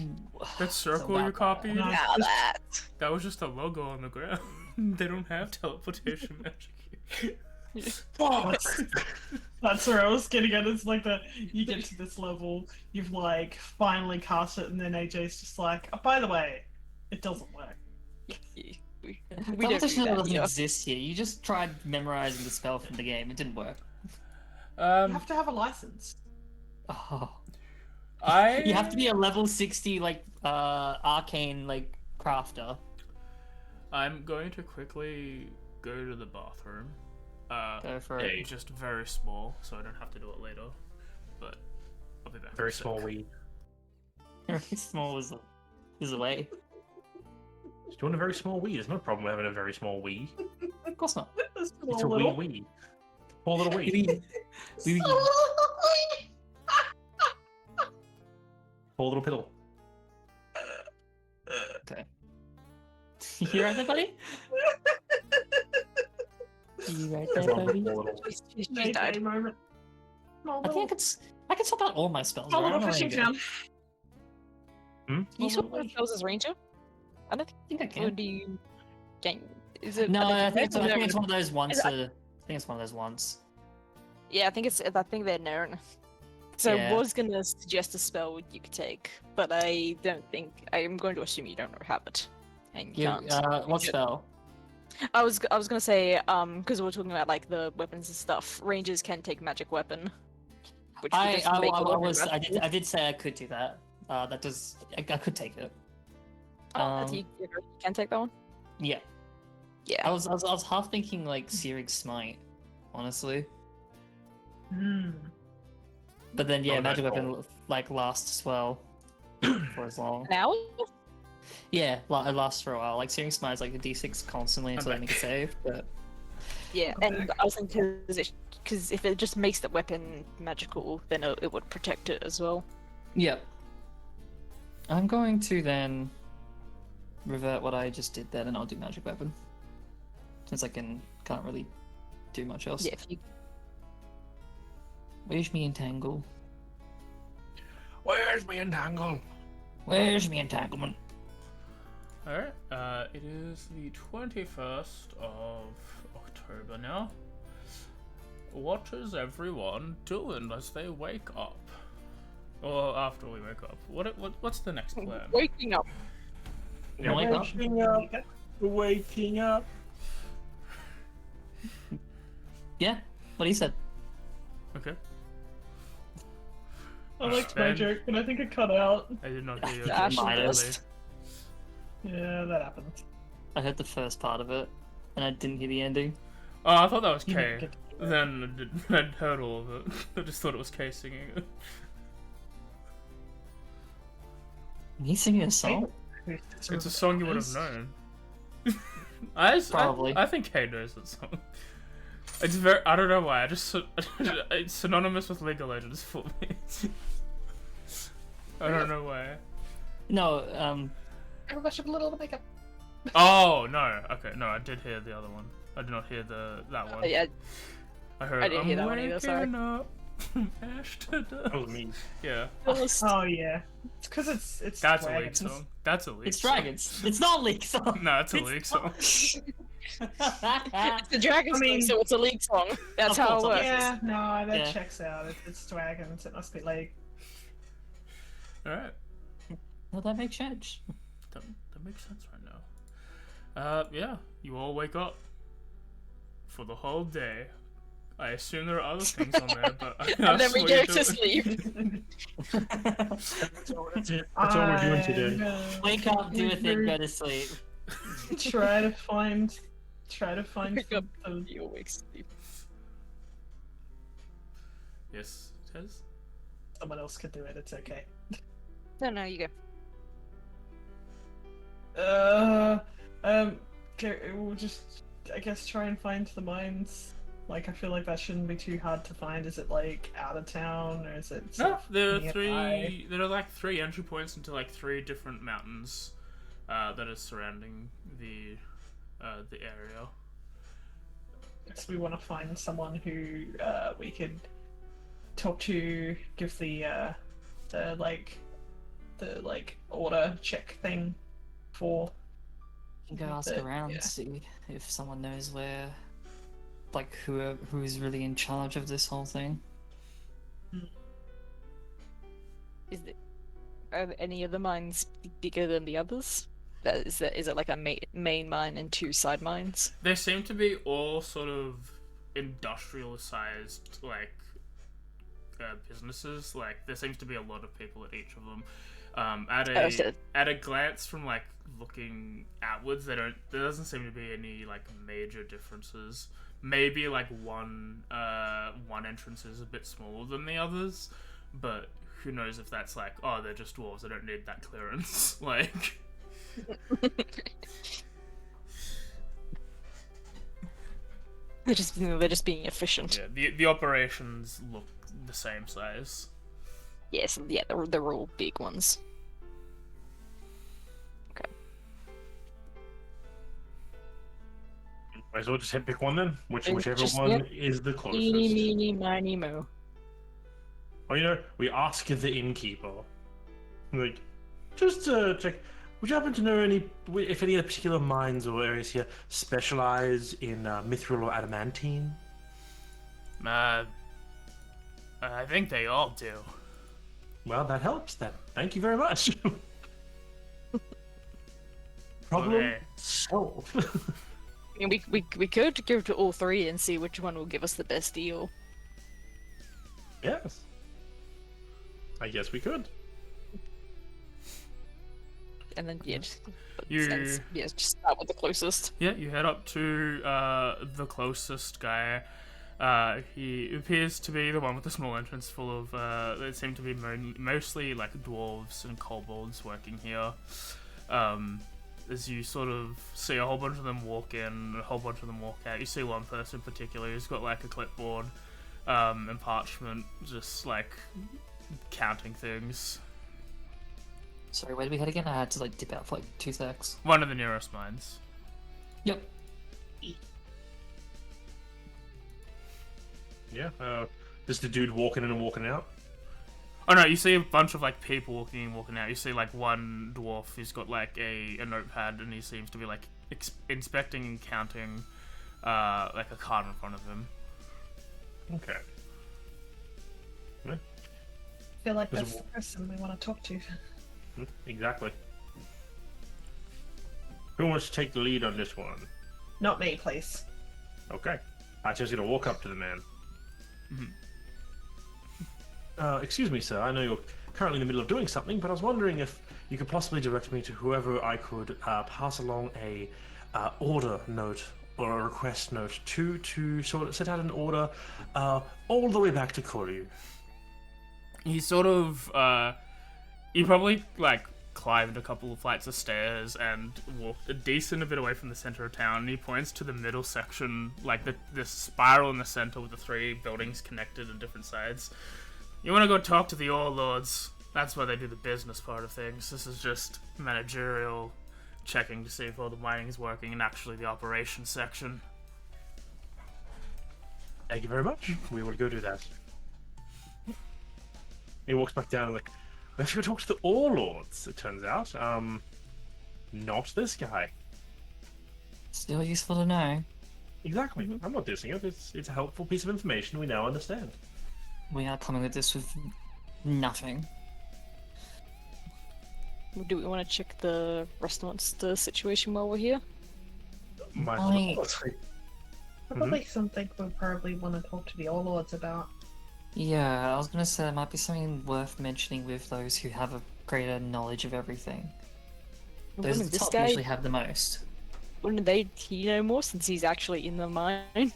That circle So you that- copied? No. Now that. That was just a logo on the ground. They don't have teleportation magic. That's where I was getting at. It's like that you get to this level, you've like finally cast it, and then AJ's just like, oh, by the way, it doesn't work. We don't do Teleportation that doesn't here. exist here. You just tried memorizing the spell from the game. It didn't work. You have to have a license. Oh. I You have to be a level 60 like arcane like crafter. I'm going to quickly go to the bathroom. Go for Hey. it. Just very small, so I don't have to do it later. But I'll be back. in a Very sec. small weed. Very small is a way. Just doing a very small weed. There's no problem with having a very small weed. Of course not. It's It's a wee weed. Poor little weed. Poor little piddle. Okay. You right there, buddy? You right there, buddy? Poor little. She's AJ died. moment. Small I think I can swap out all my spells. small right? little I'm fishing ready to go. town. You swap your spells as ranger? I don't I think I think. Or can. do you? Is it? No, are they I think different? it's one of those once. Is it- I think it's one of those once. Yeah, I think it's. I think they're known. So Yeah. I was gonna suggest a spell you could take, but I don't think. I'm going to assume you don't have it, and you You, can't. what You- spell? I was gonna say because we're talking about like the weapons and stuff. Rangers can take magic weapon, which would just make the weapon magical. I did say I could do that. That does. I could take it. Oh, you can take that one. Yeah. Yeah. I was half thinking like Searing Smite, honestly. Hmm. But then yeah, Oh, magic that's weapon like lasts as well for as long. An hour? Yeah, it lasts for a while. Like Searing Smite is like a D6 constantly until I back. make a save. But Yeah, and I was thinking because if it just makes the weapon magical, then it would protect it as well. yeah, I'm going to then revert what I just did then, and I'll do magic weapon since I can't really do much else. Yeah, if you Where's me entangle? Where's me entangle? Where's me entanglement? Alright, it is the 21st of October now. What is everyone doing as they wake up? Or after we wake up? What's the next plan? waking up. Yeah, Wake up. Waking up. Yeah, what he said. Okay, I liked my Ben? joke, but I think it cut out. I did not hear your Yeah, joke Minus. clearly. Yeah, that happens. I heard the first part of it, and I didn't hear the ending. Oh, I thought that was You K. get- Then I'd heard all of it. I just thought it was K singing it. He's singing a song. It's a song you would have known. Probably. I think K knows that song. It's very. I don't know why. It's synonymous with League of Legends for me. I don't know why. No, I should put a little makeup. Oh no. Okay, no, I did hear the other one. I did not hear that one. Yeah, I heard. I didn't I'm hear that one either, sorry. waking up from ash to dust. That was me. Yeah, Oh yeah, it's because it's that's a dragons. leak song. That's a leak. It's song. dragons. It's not leak song. No, it's a It's leak song. it's the Dragon's I mean- League, so it's a league song. That's Of how it course, works. Yeah, no, that Yeah. checks out. It's dragons. It must be like All right. Well, that makes sense. That makes sense right now. Yeah, you all wake up for the whole day. I assume there are other things on there, but And then we go to to sleep. That's it. That's all we're doing today. I'm gonna Wake up, do a thing, We're- go to sleep. try to find Wake up. some- You always sleep. Yes, Tez? someone else could do it. It's okay. No, you go. We'll just, I guess, try and find the mines. Like, I feel like that shouldn't be too hard to find. Is it like out of town, or is it? sort No, of there are nearby? There are like 3 entry points into like 3 different mountains that are surrounding the area. So we want to find someone who we could talk to, give the order check thing for. You can go ask But, around, yeah. see if someone knows where, like, who is really in charge of this whole thing. Are any of the mines bigger than the others? Is it like a main mine and 2 side mines? They seem to be all sort of industrial sized like businesses. Like there seems to be a lot of people at each of them. So- At a glance from like looking outwards, there doesn't seem to be any like major differences. Maybe like one entrance is a bit smaller than the others, but who knows if that's like, oh, they're just dwarves, they don't need that clearance. Like They're just being efficient. yeah, the operations look the same size. Yes, yeah, they're all big ones. Might as well just pick one then. Whichever Just- one yep. is the Eeny, closest. meeny, miny, mo. Or we ask the innkeeper, like, just to check. Would you happen to know if any particular mines or areas here specialize in mithril or adamantine? I think they all do. Well, that helps then. Thank you very much. Problem Okay. solved. I mean, we could go to all 3 and see which one will give us the best deal. Yes. I guess we could. And then yeah, You- just start with the closest. Yeah, you head up to the closest guy. He appears to be the one with the small entrance full of, there seem to be mostly like dwarves and kobolds working here. As you sort of see a whole bunch of them walk in, a whole bunch of them walk out, you see one person in particular who's got like a clipboard and parchment, just like counting things. Sorry, where did we head again? I had to like dip out for like 2 secs. One of the nearest mines. Yep. Yeah. Just the dude walking in and walking out. Oh no, you see a bunch of like people walking in, walking out. You see like one dwarf who's got like a notepad and he seems to be like inspecting and counting like a card in front of him. Okay. I feel like There's that's a the person we want to talk to. Exactly. Who wants to take the lead on this one? Not me, please. Okay. I'm just gonna walk up to the man. Excuse me, sir. I know you're currently in the middle of doing something, but I was wondering if you could possibly direct me to whoever I could pass along a order note or a request note to sort of set out an order all the way back to Koryu. He sort of you probably like climbed a couple of flights of stairs and walked a decent bit away from the center of town. And he points to the middle section, like the spiral in the center with the 3 buildings connected on different sides. You want to go talk to the Overlords. That's where they do the business part of things. This is just managerial checking to see if all the mining is working in actually the operations section. Thank you very much. We will go do that. He walks back down and like, we have to go talk to the Warlords, it turns out. Not this guy. Still useful to know. Exactly. I'm not dissing it. It's a helpful piece of information we now understand. We are coming at this with nothing. Do we want to check the restaurants, the situation while we're here? My I- thoughts. Probably something we'll probably want to talk to the Warlords about. Yeah, I was gonna say there might be something worth mentioning with those who have a greater knowledge of everything. Those Wouldn't at the this top guy, usually have the most. wouldn't he know more since he's actually in the mine?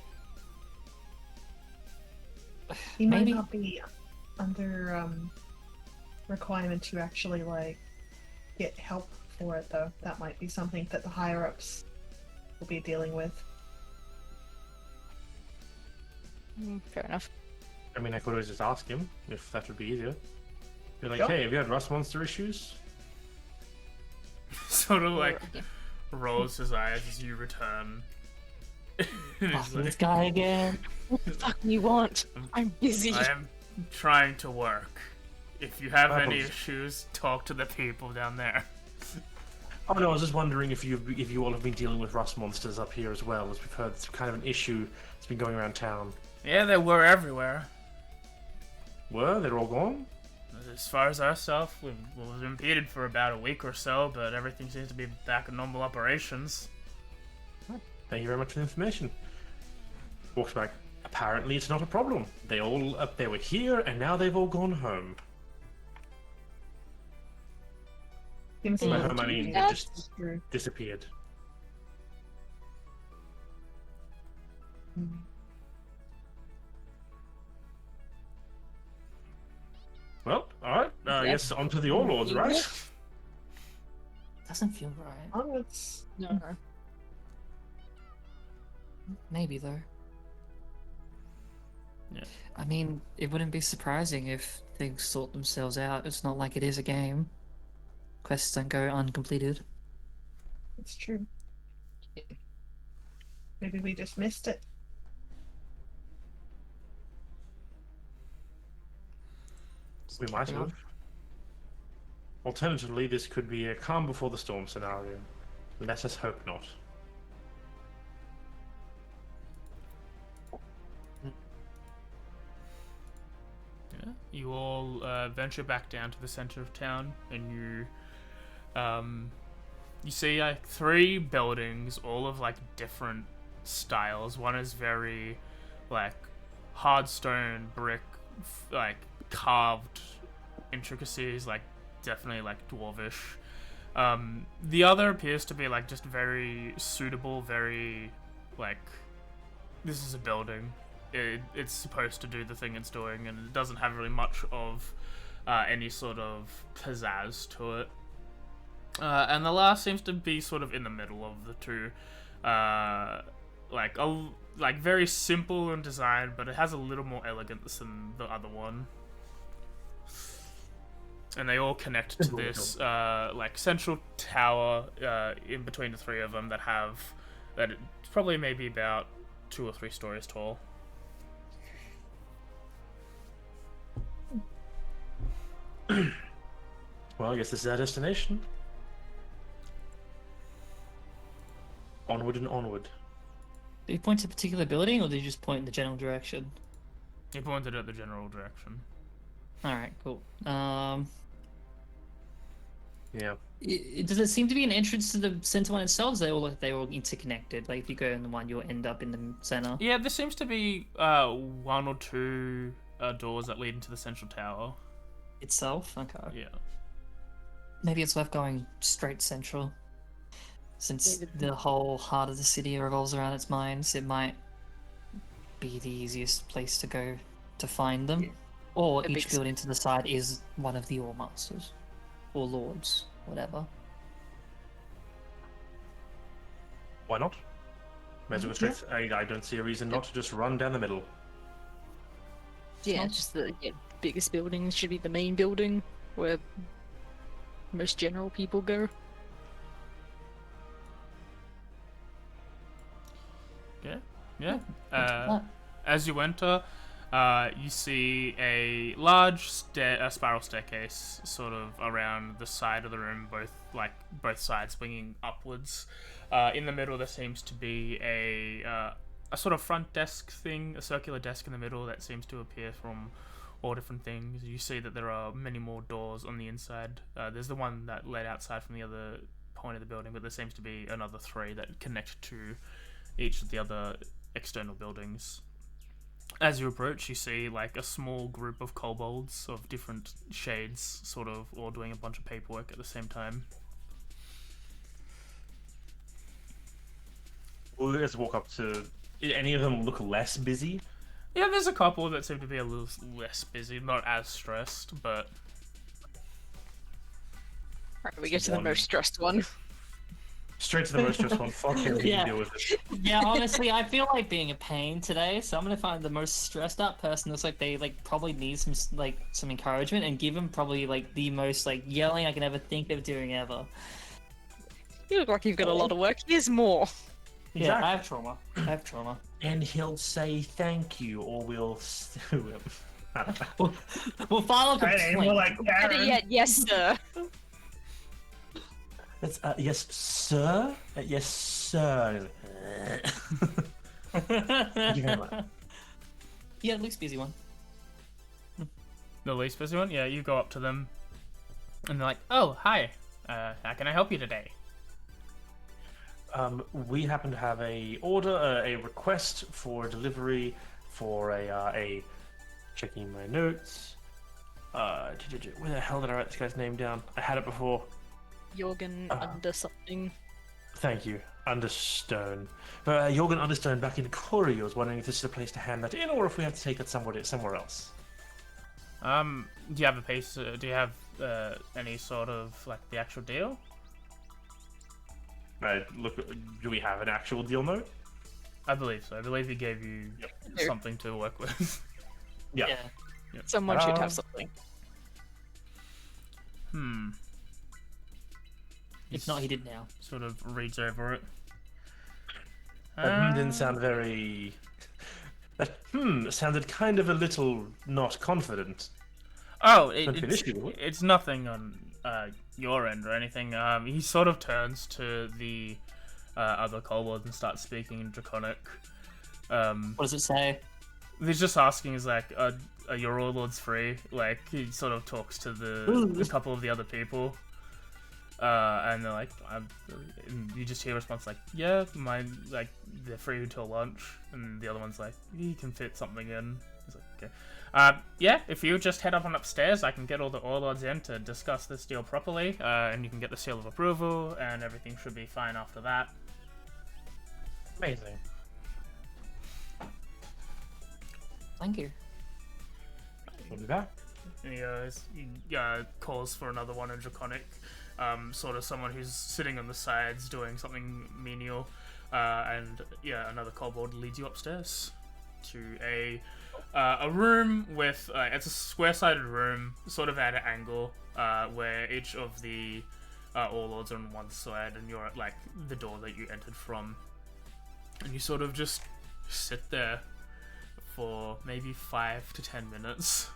He might Maybe. not be under requirement to actually like get help for it though. That might be something that the higher ups will be dealing with. Fair enough. I mean, I could always just ask him if that would be easier. Be like, Sure. hey, have you had rust monster issues? Sort of like rolls his eyes as you return. And he's Fuck like, this guy again. What the fuck do you want? I'm busy. I am trying to work. If you have any Apples. issues, talk to the people down there. Oh no, I was just wondering if you all have been dealing with rust monsters up here as well, as we've heard it's kind of an issue that's been going around town. Yeah, they were everywhere. They're all gone? As far as our stuff, we was impeded for about a week or so, but everything seems to be back in normal operations. Thank you very much for the information. Walks back. Apparently it's not a problem. They were here and now they've all gone home. Seems By like home, I mean, they just disappeared. Well, alright. I Yeah. guess on to the Warlords, right? Doesn't feel right. onwards. No. Maybe though. Yeah. I mean, it wouldn't be surprising if things sort themselves out. It's not like it is a game. Quests don't go uncompleted. It's true. Maybe we just missed it. We might have. Alternatively, this could be a calm before the storm scenario. Let us hope not. Yeah. You all venture back down to the center of town, and you see like 3 buildings, all of like different styles. One is very like hard stone brick, like carved intricacies, like definitely like dwarvish. The other appears to be like just very suitable, very like this is a building. It's supposed to do the thing it's doing, and it doesn't have really much of any sort of pizzazz to it. And the last seems to be sort of in the middle of the two, like very simple in design, but it has a little more elegance than the other one. And they all connect to this like central tower in between the 3 of them that it's probably maybe about 2 or 3 stories tall. Well, I guess this is our destination. Onward and onward. Did you point to a particular building, or did you just point in the general direction? He pointed at the general direction. Alright, cool. Yeah. Does it seem to be an entrance to the center one itself? They're all interconnected. Like if you go in the one, you'll end up in the center. Yeah, there seems to be 1 or 2 doors that lead into the central tower. Itself? Okay. Yeah. Maybe it's worth going straight central. Since the whole heart of the city revolves around its mines, it might be the easiest place to go to find them. Yeah. Or A big each building to the side is one of the Ore Masters. Or Lords, whatever. Why not? May as well go straight. I don't see a reason not to just run down the middle. Yeah, just the biggest building should be the main building where most general people go. Yeah. What? As you enter, you see a large spiral staircase sort of around the side of the room, both sides swinging upwards. In the middle, there seems to be a sort of front desk thing, a circular desk in the middle that seems to appear from all different things. You see that there are many more doors on the inside. There's the one that led outside from the other point of the building, but there seems to be another 3 that connect to each of the other external buildings. As you approach, you see like a small group of kobolds of different shades, sort of all doing a bunch of paperwork at the same time. We'll just walk up to. Any of them look less busy? Yeah, there's a couple that seem to be a little less busy, not as stressed, but Right, we get to the most stressed one. Straight to the most stressful one. Fuck him, he can deal with it. Yeah, honestly, I feel like being a pain today, so I'm gonna find the most stressed out person. Looks like they probably need some encouragement, and give them probably the most yelling I can ever think of doing ever. You look like you've got a lot of work. Here's more. Yeah, Exactly. I have trauma. And he'll say thank you, or we'll sue him. I don't know. We'll file a Right, more complaint. like Better Karen. yet, yes, sir. That's, yes, sir? Yes, sir. Thank you very much. Yeah, at least busy one. the least busy one. Yeah, you go up to them, and they're like, "Oh, hi. How can I help you today?" We happen to have a request for delivery for a checking my notes. Where the hell did I write this guy's name down? I had it before. Jorgen under something. Thank you. Understone. Jorgen Understone back in Korea was wondering if this is a place to hand that in, or if we have to take it somewhere else. Do you have a piece? Do you have any sort of the actual deal? Look, do we have an actual deal note? I believe so. I believe he gave you something to work with. Yeah. Someone should have something. If not, he did now. Sort of reads over it. That didn't sound very. That sounded kind of a little not confident. Oh, Don't be an issue, will it? it's nothing on your end or anything. He sort of turns to the other kobolds and starts speaking in Draconic. What does it say? He's just asking, is are your warlords free? He sort of talks to a couple of the other people. And they're like, and you just hear a response yeah, they're free until lunch. And the other one's like, you can fit something in. He's like, okay. Yeah, if you just head up and upstairs, I can get all the warlords in to discuss this deal properly, and you can get the seal of approval, and everything should be fine after that. Amazing. Thank you. We'll be back. And he calls for another one in Draconic. Sort of someone who's sitting on the sides doing something menial, and another kobold leads you upstairs to a room with it's a square-sided room, sort of at an angle, where each of the warlords are on one side, and you're at the door that you entered from, and you sort of just sit there for maybe 5 to 10 minutes.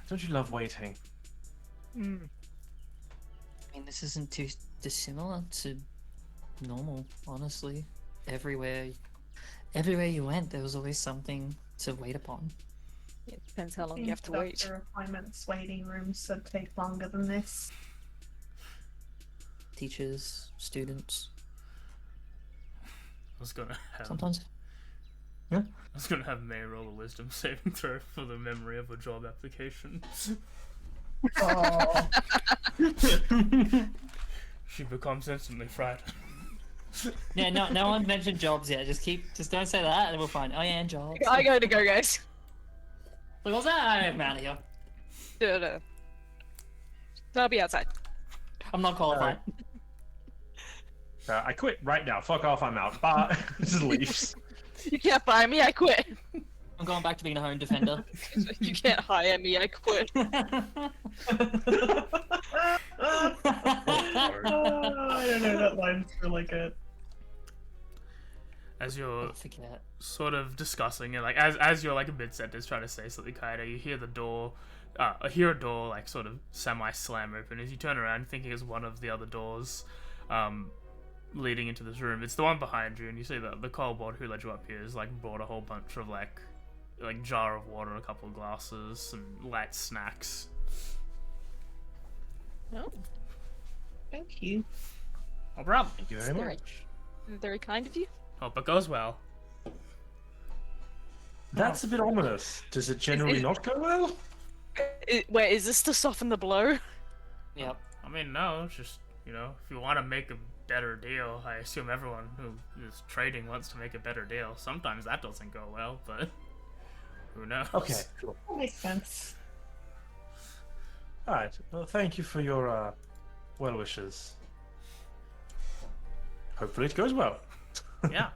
Don't you love waiting? I mean, this isn't too dissimilar to normal, honestly. Everywhere you went, there was always something to wait upon. It depends how long you have to wait. Doctor appointments, waiting rooms would take longer than this. Teachers, students, I was gonna have sometimes. I was gonna have May roll a wisdom saving throw for the memory of a job application. Oh. She becomes instantly frightened. Yeah, no one mentioned jobs yet. Just don't say that, and we'll find. Oh yeah, and jobs. I gotta go, guys. Look, what's that? I'm out of here. No. I'll be outside. I'm not qualified. I quit right now. Fuck off. I'm out. Bye. Just leaves. You can't fire me, I quit. I'm going back to being a home defender. You can't hire me, I quit. I don't know, that line's really good. As you're I forget. sort of discussing it, like as you're like a mid sentence trying to say something, Kaito, you hear the door, hear a door like sort of semi slam open. As you turn around, thinking it's one of the other doors, leading into this room. It's the one behind you, and you see that the kobold who led you up here has like brought a whole bunch of like jar of water, a couple of glasses, some light snacks. No, Thank you. No problem. Thank you very very, much. very kind of you. Hope it goes well. That's a bit ominous. Does it generally not go well? Wait, is this to soften the blow? Yep. I mean, no, it's just, if you want to make a better deal, I assume everyone who is trading wants to make a better deal. Sometimes that doesn't go well, but who knows? Okay, cool. That makes sense. Alright, well, thank you for your well wishes. Hopefully it goes well. Yeah.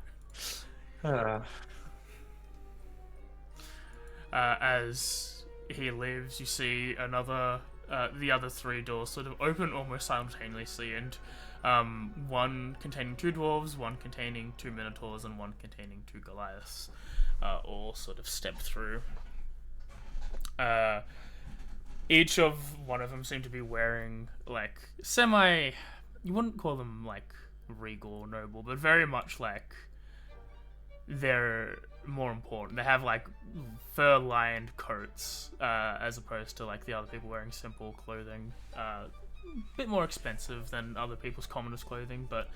As he leaves, you see the other three doors sort of open almost simultaneously, and one containing two dwarves, one containing two minotaurs, and one containing two Goliaths, all sort of step through. Each of one of them seem to be wearing like you wouldn't call them like regal or noble, but very much like they're more important. They have like fur-lined coats, as opposed to like the other people wearing simple clothing. A bit more expensive than other people's commonest clothing, but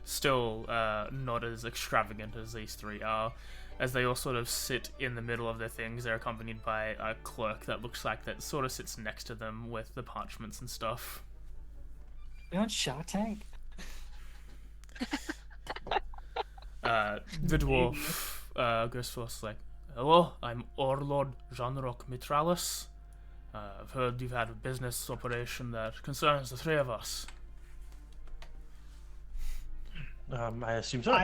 still not as extravagant as these three are. As they all sort of sit in the middle of their things, they're accompanied by a clerk that looks like that sort of sits next to them with the parchments and stuff. You on Shark Tank? The dwarf goes first, like, "Hello, I'm Orlord Jeanrock Mitralis. I've heard you've had a business operation that concerns the three of us." I assume so.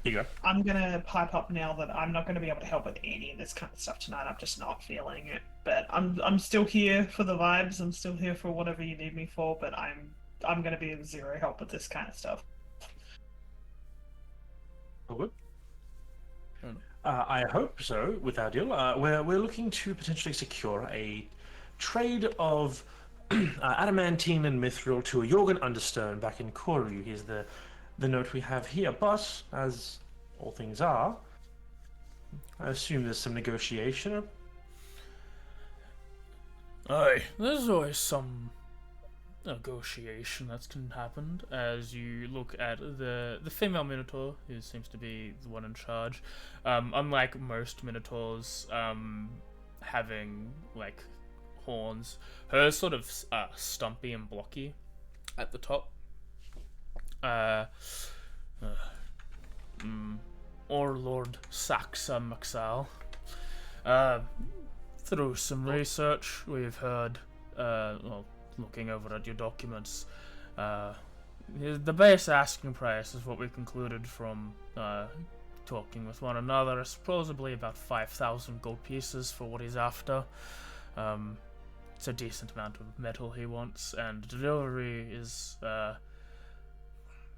Here you go. I'm gonna pipe up now that I'm not gonna be able to help with any of this kind of stuff tonight. I'm just not feeling it. But I'm still here for the vibes. I'm still here for whatever you need me for. But I'm gonna be of zero help with this kind of stuff. Oh, good. I hope so. With our deal, we're looking to potentially secure a trade of adamantine and mithril to a Jorgen Understone back in Koryu. Here's the note we have here. But as all things are, I assume there's some negotiation. Aye, there's always some negotiation that's happened. As you look at the female minotaur, who seems to be the one in charge, unlike most minotaurs having like horns, hers sort of stumpy and blocky at the top. Or Lord Saxa Maxal. Through some research, we've heard, looking over at your documents, the base asking price is what we concluded from talking with one another. Is supposedly about 5,000 gold pieces for what he's after. It's a decent amount of metal he wants, and delivery is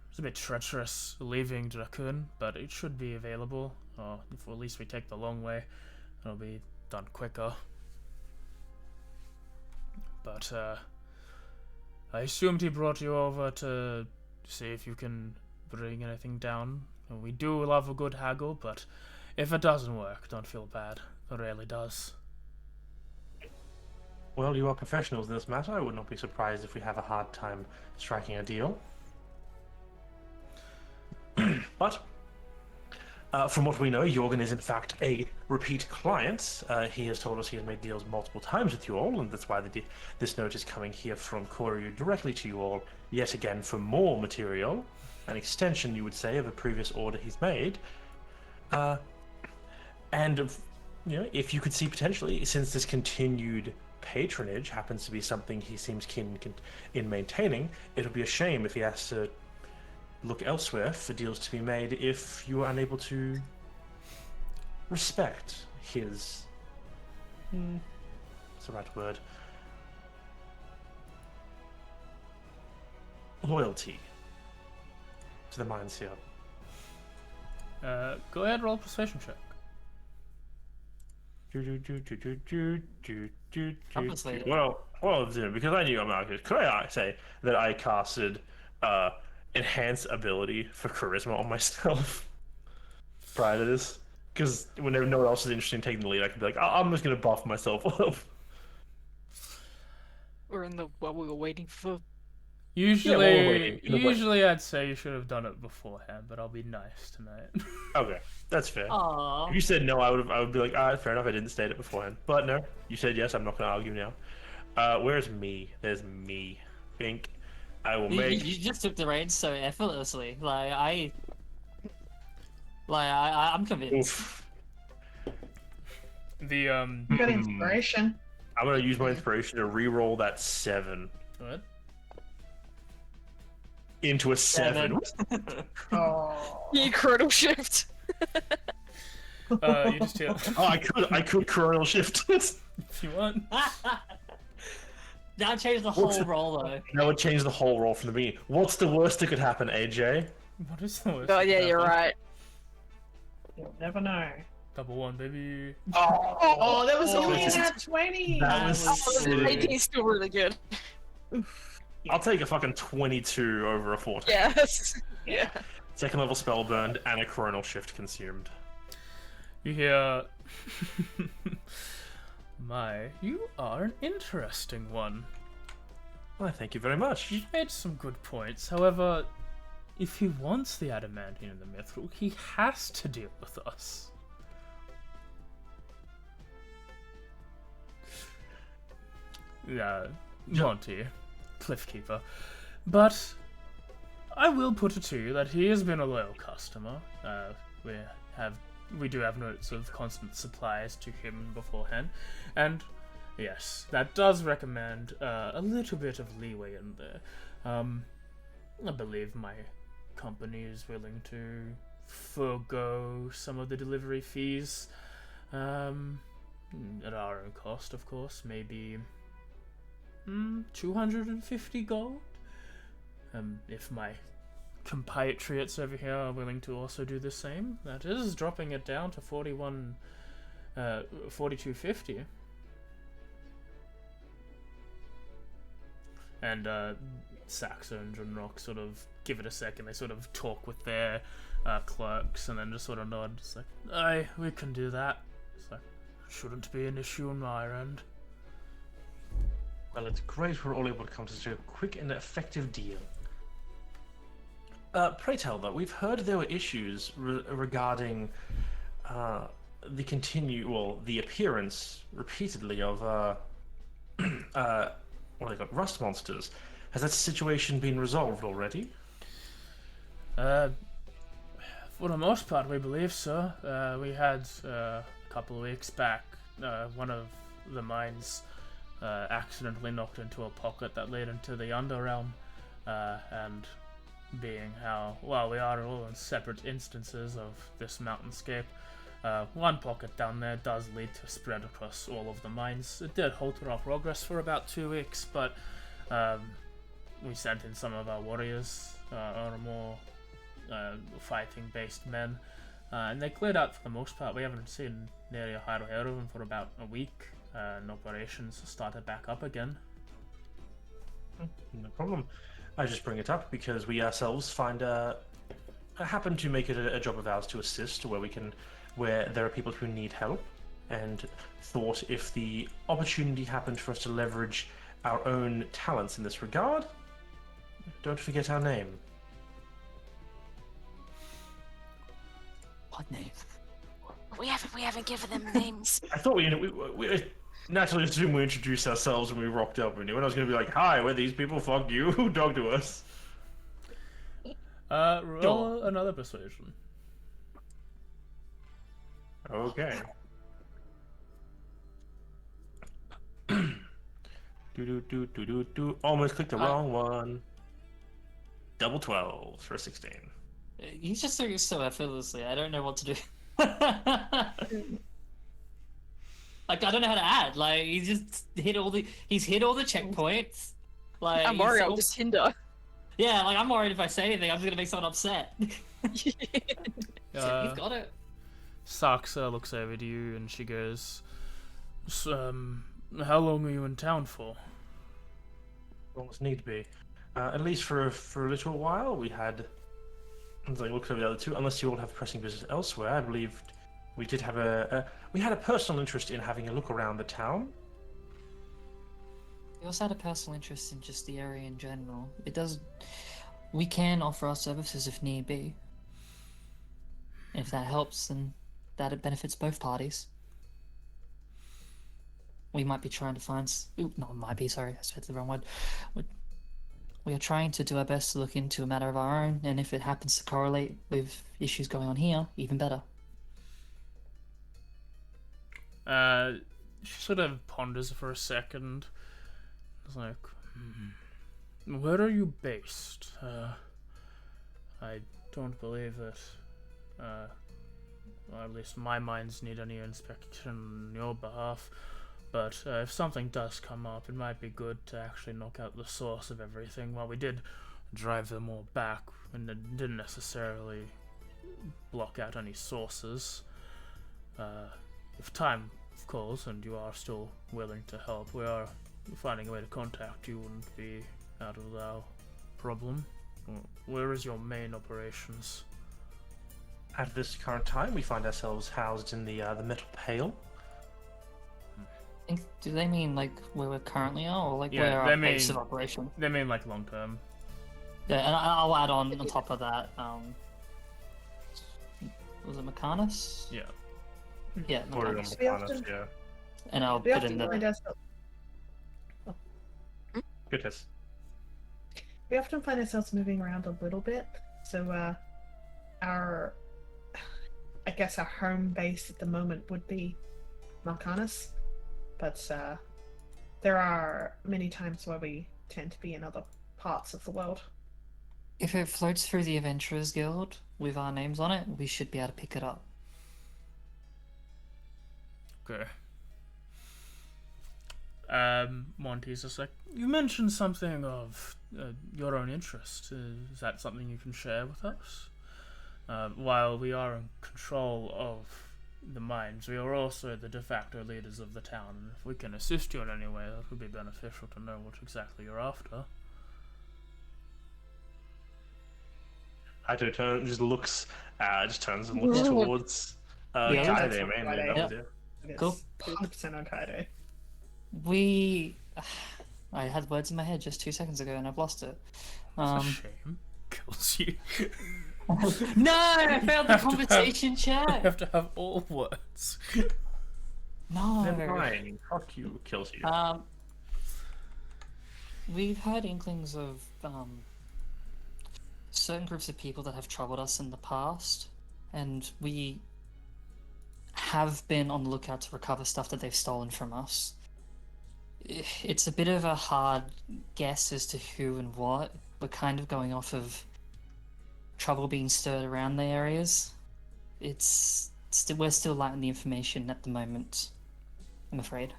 it's a bit treacherous leaving Dracun, but it should be available. If at least we take the long way, it'll be done quicker. But I assumed he brought you over to see if you can bring anything down. We do love a good haggle, but if it doesn't work, don't feel bad. It rarely does. Well, you are professionals in this matter. I would not be surprised if we have a hard time striking a deal. But from what we know, Jorgen is in fact a repeat client. He has told us he has made deals multiple times with you all, and that's why this note is coming here from Koryu directly to you all, yet again for more material, an extension, you would say, of a previous order he's made. And if you could see potentially, since this continued patronage happens to be something he seems keen in maintaining, it would be a shame if he has to look elsewhere for deals to be made if you are unable to respect his... what's the right word? loyalty to the mines here. Go ahead, roll a persuasion check. Obviously. Well, because I knew I'm not good, could I say that I casted enhance ability for charisma on myself prior to this? Because whenever no one else is interested in taking the lead, I could be like, I'm just going to buff myself up. We're in the what we were waiting for. Usually I'd say you should have done it beforehand, but I'll be nice tonight. Okay, that's fair. Aww. If you said no, I would be like, alright, fair enough, I didn't state it beforehand. But no, you said yes, I'm not going to argue now. Where's me? There's me. Pink. I will make... You just took the reins so effortlessly. I'm convinced. Oof. The You got inspiration. I'm going to use my inspiration to re-roll that 7 what? into a 7. Oh. Yeah, chronal shift. You just hear Oh, I could coronal shift it. if you want. Now change the What's whole the- roll though. That would change the whole roll from the beginning. What's the worst that could happen, AJ? What is the worst? Oh that yeah, can you're happen? right. You'll never know. Double one, baby. Oh, that was only this is- at 20. That was Oh, silly. 18 is still really good. I'll take a fucking 22 over a 14. Yes. Yeah. Second level spell burned and a coronal shift consumed. You hear My, you are an interesting one. Well, thank you very much. You've made some good points. However, if he wants the adamantine and the mithril, he has to deal with us. Monty, Cliffkeeper. But I will put it to you that he has been a loyal customer. We do have notes of constant supplies to him beforehand, and yes, that does recommend a little bit of leeway in there. I believe my company is willing to forego some of the delivery fees, at our own cost, of course, maybe 250 gold. If my compatriots over here are willing to also do the same, that is dropping it down to 4250. And Saxo and Junrock sort of give it a second. They sort of talk with their clerks and then just sort of nod. It's like, aye, we can do that. It's like, shouldn't be an issue on my end. Well, it's great we're all able to come to a quick and effective deal. Pray tell, though, we've heard there were issues regarding the appearance repeatedly of what are they called, rust monsters. Has that situation been resolved already? For the most part, we believe so. We had a couple of weeks back, one of the mines accidentally knocked into a pocket that led into the Underrealm, and being how, well, we are all in separate instances of this mountainscape, one pocket down there does lead to spread across all of the mines. It did halter our progress for about 2 weeks, but we sent in some of our warriors, or more fighting-based men, and they cleared out for the most part. We haven't seen nearly a hide or hair of them for about a week, and operations started back up again. No problem. I just bring it up because we ourselves happen to make it a job of ours to assist where there are people who need help, and thought if the opportunity happened for us to leverage our own talents in this regard, don't forget our name. What name? We haven't given them names. I thought we naturally assumed we introduced ourselves when we rocked up, and I was going to be like, "Hi, we're these people. Fuck you. Who talk to us?" Roll another persuasion. Okay. do. Almost clicked the wrong one. Double 12 for 16. He's just doing it so effortlessly. I don't know what to do. Like, I don't know how to add. Like, he's hit all the checkpoints. Like, And Mario he's just hinder. Yeah, like I'm worried if I say anything, I'm just gonna make someone upset. So you've got it. Saxa looks over to you and she goes, how long are you in town for? Almost need to be. At least for a little while. We had. As I look over the other two, unless you all have pressing business elsewhere, I believe we did have we had a personal interest in having a look around the town. We also had a personal interest in just the area in general. It does. We can offer our services if need be. If that helps, then that it benefits both parties. We might be trying to find. No, might be. Sorry, I said the wrong word. We are trying to do our best to look into a matter of our own, and if it happens to correlate with issues going on here, even better. She sort of ponders for a second. It's like, where are you based? I don't believe that, or at least my minds need any inspection on your behalf. But if something does come up, it might be good to actually knock out the source of everything. While we did drive them all back, and it didn't necessarily block out any sources. If time calls and you are still willing to help, we are finding a way to contact you wouldn't be out of our problem. Where is your main operations? At this current time, we find ourselves housed in the Metal Pale. Do they mean like where we currently are, or like Yeah, where they our base mean- of operation? They mean like long term. Yeah, and I'll add on top of that. Was it Mechanis? Yeah. Yeah, Or Mechanis. We often- yeah. And I'll We put in often find the. ourselves. Goodness. We often find ourselves moving around a little bit. So, our, I guess our home base at the moment would be Mal'Kanis, but there are many times where we tend to be in other parts of the world. If it floats through the Adventurers Guild with our names on it, we should be able to pick it up. Okay. Monty's just like, you mentioned something of your own interest. Is that something you can share with us? While we are in control of the mines, we are also the de facto leaders of the town, and if we can assist you in any way, that would be beneficial to know what exactly you're after. Hato just looks, just turns and looks Ooh. towards Yeah, Kaido that's mainly. Friday. That was Yeah. it. It is Cool. 100% on Kaido. We. I had words in my head just 2 seconds ago and I've lost it. It's a shame. Kills you. No! I failed the Have to have- conversation You chat! have to have all words. No! Never mind. Fuck you. Kills you. We've heard inklings of certain groups of people that have troubled us in the past, and we have been on the lookout to recover stuff that they've stolen from us. It's a bit of a hard guess as to who and what. We're kind of going off of trouble being stirred around the areas. We're still lacking the information at the moment, I'm afraid.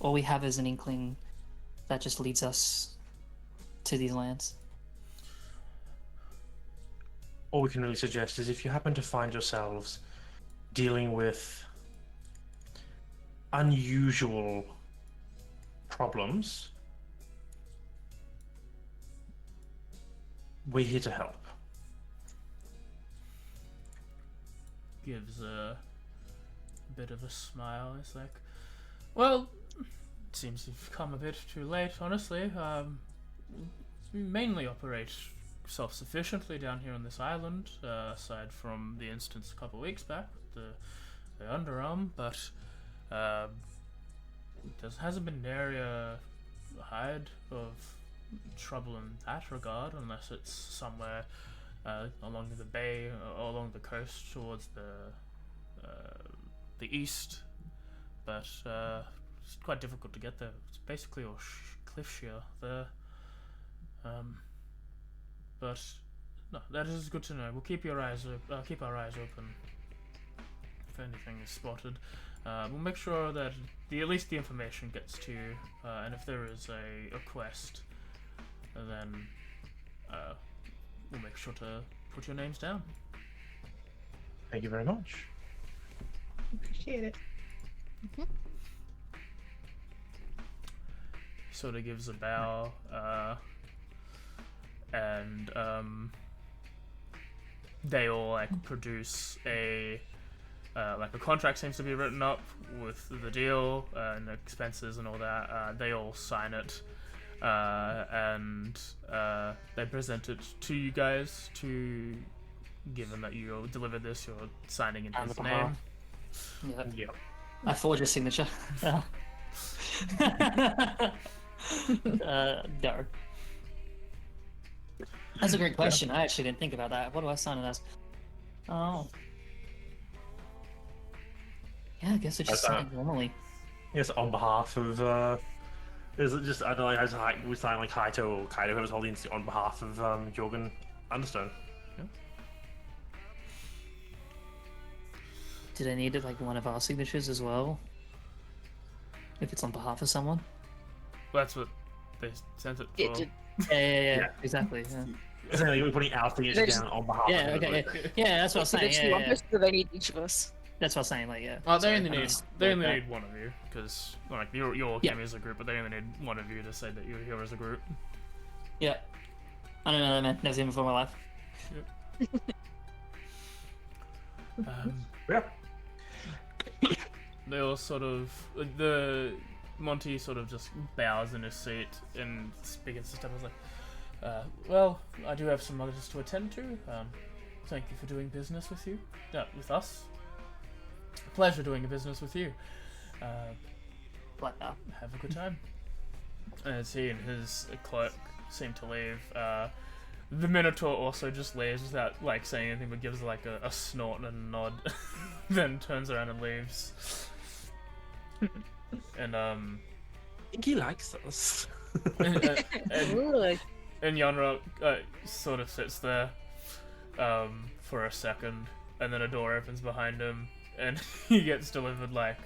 All we have is an inkling that just leads us to these lands. All we can really suggest is if you happen to find yourselves dealing with unusual problems, we're here to help. Gives a bit of a smile. It's like, well, it seems you've come a bit too late, honestly. We mainly operate self-sufficiently down here on this island, aside from the instance a couple of weeks back with the underarm, but there hasn't been an area hide of trouble in that regard, unless it's somewhere along the bay or along the coast towards the east. But it's quite difficult to get there. It's basically all cliff sheer there. But no, that is good to know. We'll keep our eyes open if anything is spotted. We'll make sure that at least the information gets to you, and if there is a quest, then we'll make sure to put your names down. Thank you very much. Appreciate it. Sort of gives a bow, and they all like produce a like a contract seems to be written up with the deal and the expenses and all that. They all sign it, and they present it to you guys. To given that you delivered this, you're signing in his name. Yeah. Yep. I forge a signature. No. That's a great question. I actually didn't think about that. What do I sign it as? Oh. Yeah, I guess I just sign it normally. Yes, on behalf of. Is it just I don't know? We sign like Kaito or Kaido, whoever's holding it on behalf of Jorgen Understone. Did I need it like one of our signatures as well? If it's on behalf of someone? That's what they sent it for. It did. Yeah, exactly. Yeah. Essentially, we're putting our signature There's- down on behalf Yeah, of okay, everybody. yeah, that's what I was saying. Literally Yeah, one yeah. person, so they need each of us. That's what I was saying. Like, yeah. Oh, they Sorry, only I need just- one of you because like you're Yeah. came as a group, but they only need one of you to say that you're here as a group. Yeah. I don't know that, man. Never seen him before in my life. Yeah. They all sort of the Monty sort of just bows in his seat and begins to step. I was like, well, I do have some matters to attend to. Thank you for doing business with you, with us. Pleasure doing business with you. Like that. Have a good time. As he and his clerk seem to leave, the Minotaur also just leaves without like saying anything, but gives like a snort and a nod, then turns around and leaves. And I think he likes us. and Ooh, Yanro sort of sits there for a second, and then a door opens behind him, and he gets delivered like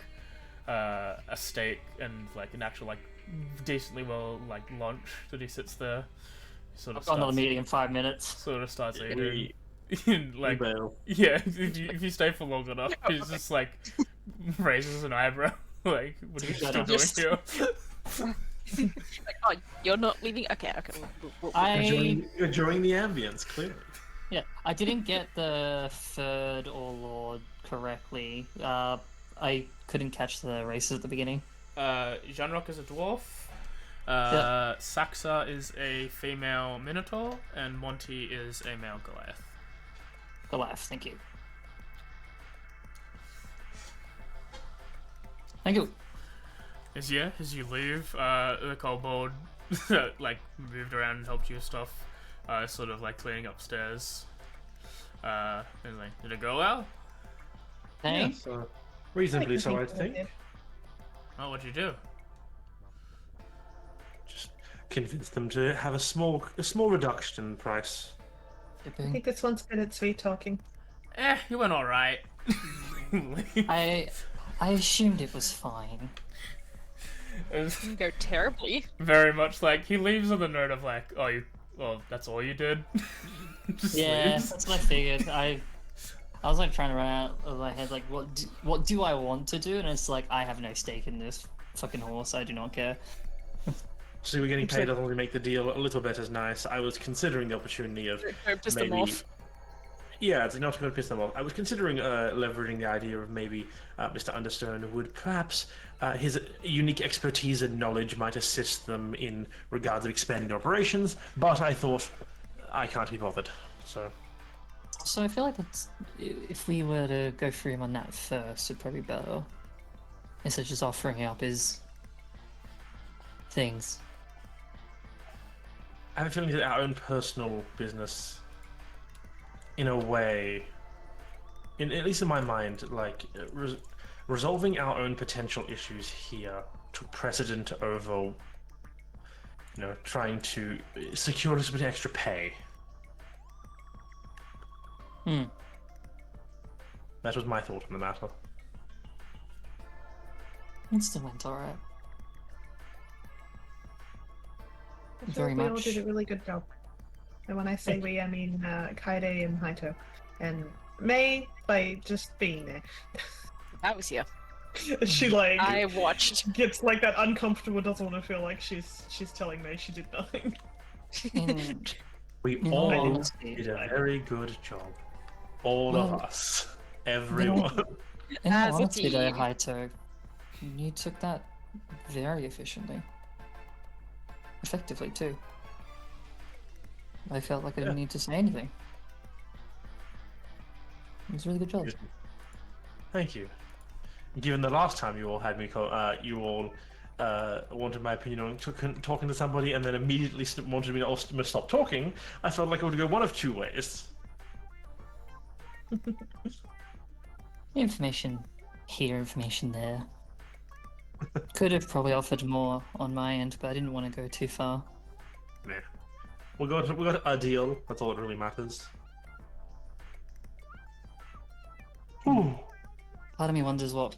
a steak and like an actual like decently well like lunch that he sits there. Sort of I've got another starts, meeting in 5 minutes. sort of starts eating. We- And, like Email. yeah, if you stay for long enough, he's just like raises an eyebrow. Like, what are you still doing Just- here? like, oh, you're not leaving? Okay. Enjoying the ambience, clearly. Yeah, I didn't get the third or lord correctly. I couldn't catch the races at the beginning. Janrock is a dwarf. Yeah. Saxa is a female Minotaur, and Monty is a male Goliath. Goliath, thank you. Thank you. As you leave, the kobold like moved around and helped you with stuff, sort of like cleaning upstairs. And like, did it go well? Thanks. So, reasonably so, I think. Oh, what'd you do? Just convince them to have a small reduction in price. I think this one's good at sweet talking. You went all right. I assumed it was fine. It was Didn't go terribly. very much like he leaves on the note of like, well, that's all you did. Just Yeah, leaves. that's what I figured. I was like trying to run out of my head, like what do I want to do? And it's like I have no stake in this fucking horse. I do not care. So we're getting paid to make the deal a little bit as nice. I was considering the opportunity of Don't piss them maybe. off. Yeah, it's not going to piss them off. I was considering leveraging the idea of maybe Mr. Understone would perhaps his unique expertise and knowledge might assist them in regards of expanding operations, but I thought I can't be bothered. So I feel like that's, if we were to go through him on that first, it'd probably be better. Instead of just offering up his things. I have a feeling that our own personal business, in a way, at least in my mind, like resolving our own potential issues here took precedent over, trying to secure us a bit extra pay. That was my thought on the matter. It still went alright. I feel Very like we all much. did a really good job. And when I say we, I mean Kaide and Haito. And May, by just being there. I was here. She like I watched. gets like that uncomfortable, doesn't want to feel like she's telling May she did nothing. In, We in all all honesty, did a very good job. All Well, of us. Everyone. in all As a honesty though, team. Haito, you took that very efficiently. Effectively too. I felt like I didn't need to say anything. It was a really good job. Thank you. Given the last time you all had me, you all wanted my opinion on talking to somebody, and then immediately wanted me to stop talking, I felt like it would go one of two ways. Information here, information there. Could have probably offered more on my end, but I didn't want to go too far. Nah. We got a deal. That's all that really matters. Ooh. Part of me wonders what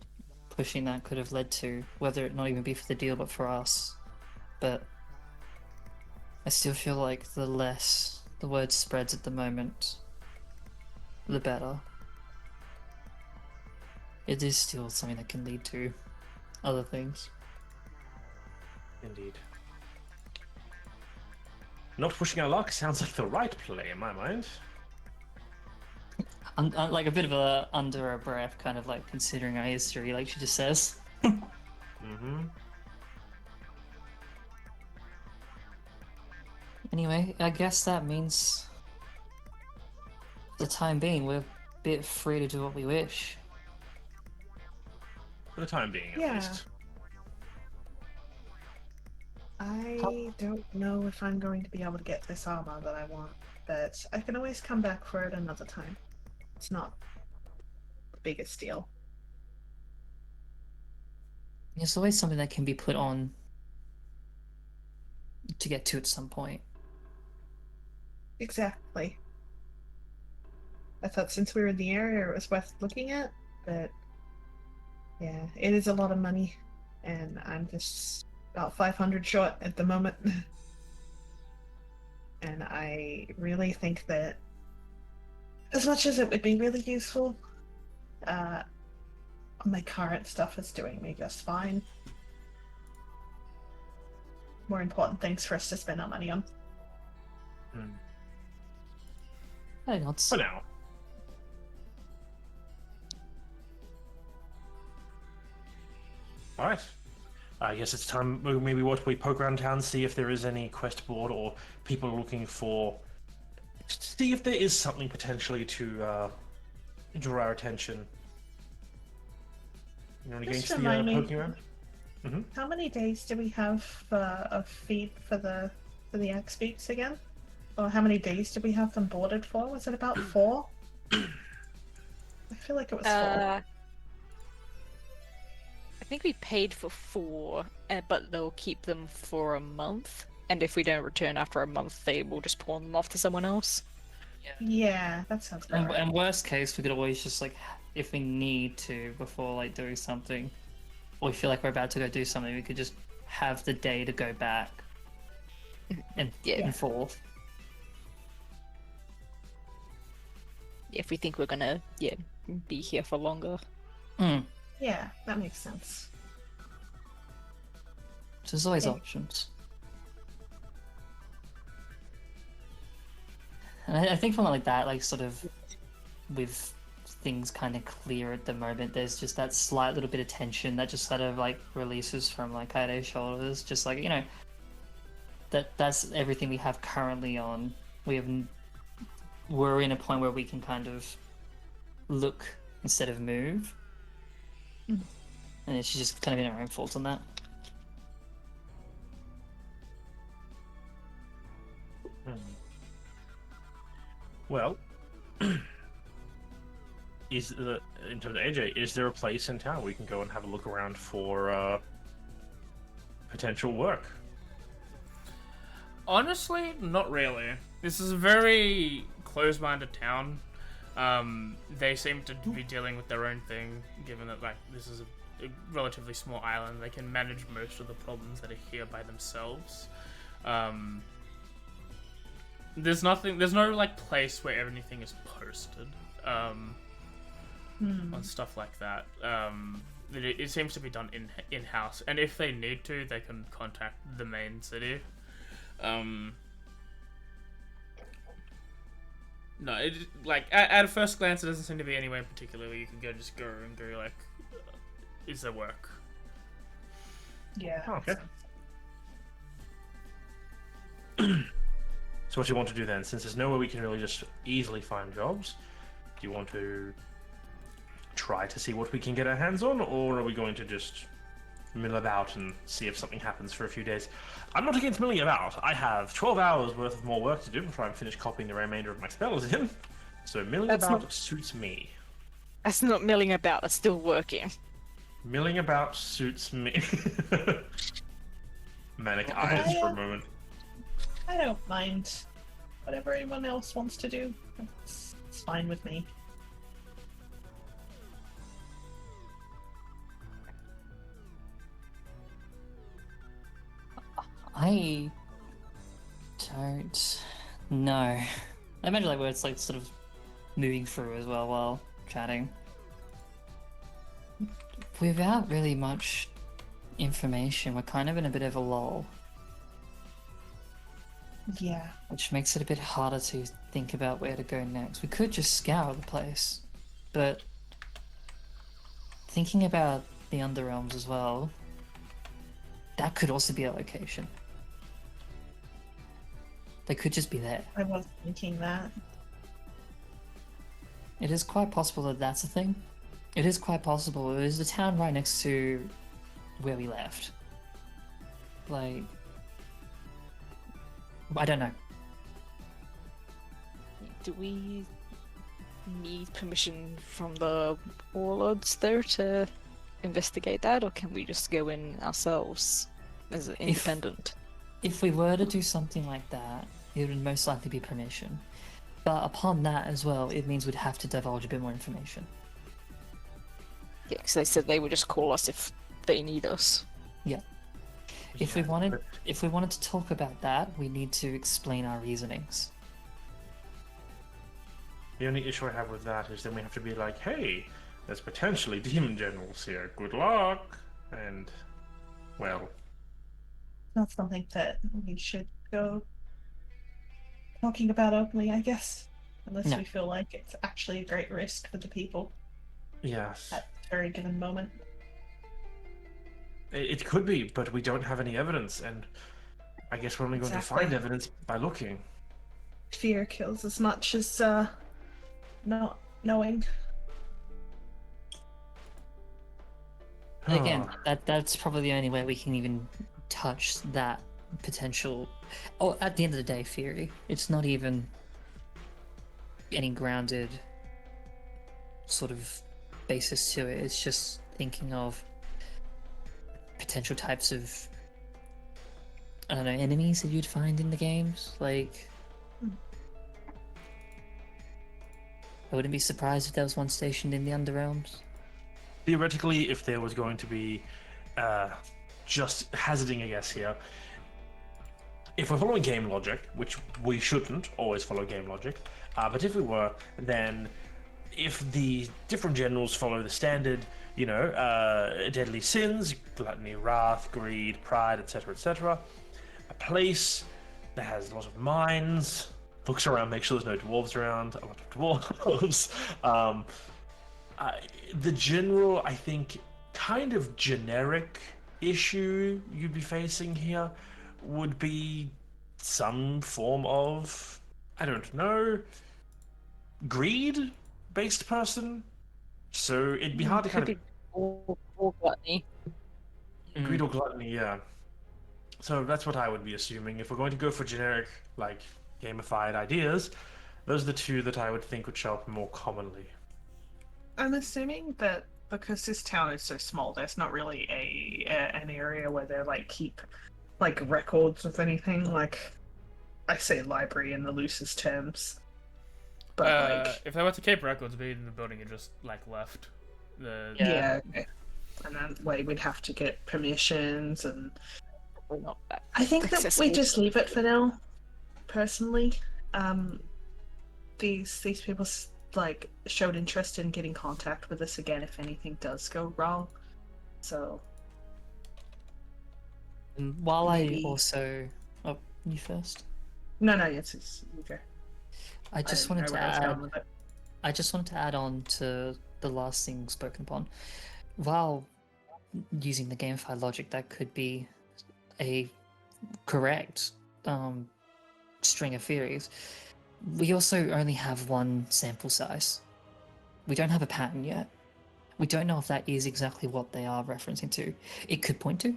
pushing that could have led to, whether it not even be for the deal but for us. But I still feel like the less the word spreads at the moment, the better. It is still something that can lead to other things. Indeed. Not pushing our luck sounds like the right play in my mind. Like a bit of a under our breath, kind of like considering our history, like she just says. Mm-hmm. Anyway, I guess that means, for the time being, we're a bit free to do what we wish. For the time being, at Yeah. least. I don't know if I'm going to be able to get this armor that I want, but I can always come back for it another time. It's not the biggest deal. There's always something that can be put on to get to at some point. Exactly. I thought since we were in the area it was worth looking at, but yeah, it is a lot of money, and I'm just about 500 short at the moment. And I really think that as much as it would be really useful, my current stuff is doing me just fine. More important things for us to spend our money on. I don't For now. Alright. I guess it's time maybe we poke around town, see if there is any quest board or people looking for... See if there is something potentially to draw our attention. You want to get Just into remind me. poking around? Mm-hmm. How many days do we have of feed for the axe beaks again? Or how many days do we have them boarded for? Was it about 4? I feel like it was 4. I think we paid for 4, but they'll keep them for a month. And if we don't return after a month, they will just pawn them off to someone else. Yeah, that sounds good. And worst case, we could always just like, if we need to before like doing something, or we feel like we're about to go do something, we could just have the day to go back and and forth. If we think we're gonna, be here for longer. Yeah, that makes sense. So there's always Yeah. options. And I think from like that, like sort of with things kind of clear at the moment, there's just that slight little bit of tension that just sort of like releases from like Kaido's shoulders. Just like, you know, that's everything we have currently on. We're in a point where we can kind of look instead of move. And it's just kind of in our own fault on that. Well, in terms of AJ, is there a place in town we can go and have a look around for potential work? Honestly, not really. This is a very closed-minded town. They seem to be dealing with their own thing, given that like this is a relatively small island. They can manage most of the problems that are here by themselves. there's nothing. There's no like place where everything is posted. On stuff like that. It seems to be done in house, and if they need to, they can contact the main city. No, it like at first glance, it doesn't seem to be anywhere in particular where you can just go like, is there work? Yeah. Oh, okay. So what do you want to do then? Since there's nowhere we can really just easily find jobs, do you want to try to see what we can get our hands on, or are we going to just mill about and see if something happens for a few days? I'm not against milling about. I have 12 hours worth of more work to do before I'm finished copying the remainder of my spells in. So milling about suits me. That's not milling about, that's still working. Milling about suits me. Manic eyes for a moment. I don't mind whatever anyone else wants to do. It's fine with me. I don't know. I imagine like where it's like sort of moving through as well while chatting. Without really much information, we're kind of in a bit of a lull, Yeah. which makes it a bit harder to think about where to go next. We could just scour the place, but thinking about the Underrealms as well, that could also be a location. They could just be there. I was thinking that. It is quite possible that that's a thing. It is quite possible. It is the town right next to where we left. Like, I don't know. Do we need permission from the warlords there to investigate that, or can we just go in ourselves as an independent? If we were to do something like that, it would most likely be permission. But upon that as well, it means we'd have to divulge a bit more information. Yeah, because they said they would just call us if they need us. Yeah. If we wanted to talk about that, we need to explain our reasonings. The only issue I have with that is then we have to be like, hey, there's potentially demon generals here. Good luck. And, well, Not something that we should go talking about openly, I guess. Unless No. we feel like it's actually a great risk for the people yes. at the very given moment. It could be, but we don't have any evidence, and I guess we're only going to find Exactly. evidence by looking. Fear kills as much as not knowing. Again, that's probably the only way we can even touch that potential. Oh, at the end of the day, theory. It's not even any grounded sort of basis to it. It's just thinking of potential types of, I don't know, enemies that you'd find in the games. Like, I wouldn't be surprised if there was one stationed in the Underrealms. Theoretically, if there was going to be, just hazarding a guess here, if we're following game logic, which we shouldn't always follow game logic, but if we were, then if the different generals follow the standard, deadly sins, gluttony, wrath, greed, pride, etc., a place that has a lot of mines, looks around, make sure there's no dwarves around, a lot of dwarves, the general, I think, kind of generic issue you'd be facing here would be some form of, I don't know, greed-based person. So it'd be hard to kind of... Or gluttony. Greed or gluttony, yeah. So that's what I would be assuming. If we're going to go for generic, like, gamified ideas, those are the two that I would think would show up more commonly. I'm assuming that because this town is so small, there's not really an area where they keep records of anything. Like, I say library in the loosest terms, but if they were to keep records, it'd be in the building you just left. yeah. Okay. And then we'd have to get permissions, and Probably not that I think that we accessible. just leave it for now. Personally, these people like showed interest in getting contact with us again if anything does go wrong. So And while Maybe- I also, oh, you first. no, it's okay. I just didn't wanted know to where I was add. going with it. I just wanted to add on to the last thing spoken upon. While using the gamified logic, that could be a correct string of theories. We also only have one sample size. We don't have a pattern yet. We don't know if that is exactly what they are referencing to. It could point to.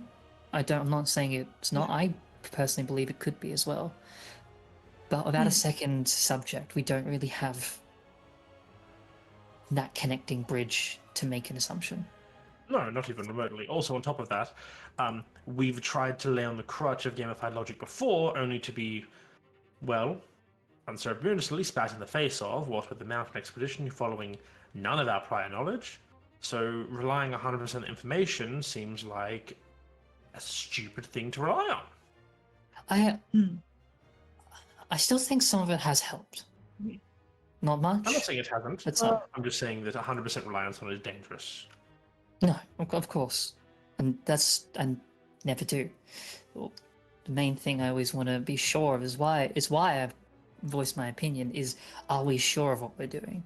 I'm not saying it's not. I personally believe it could be as well. But without a second subject, we don't really have that connecting bridge to make an assumption. No, not even remotely. Also, on top of that, we've tried to lay on the crutch of gamified logic before, only to be, well, unceremoniously spat in the face of, what with the mountain expedition following none of our prior knowledge. So relying 100% information seems like a stupid thing to rely on. I still think some of it has helped. Not much. I'm not saying it hasn't. But some. I'm just saying that 100% reliance on it is dangerous. No, of course. And I never do. Well, the main thing I always want to be sure of is why I voice my opinion is, are we sure of what we're doing?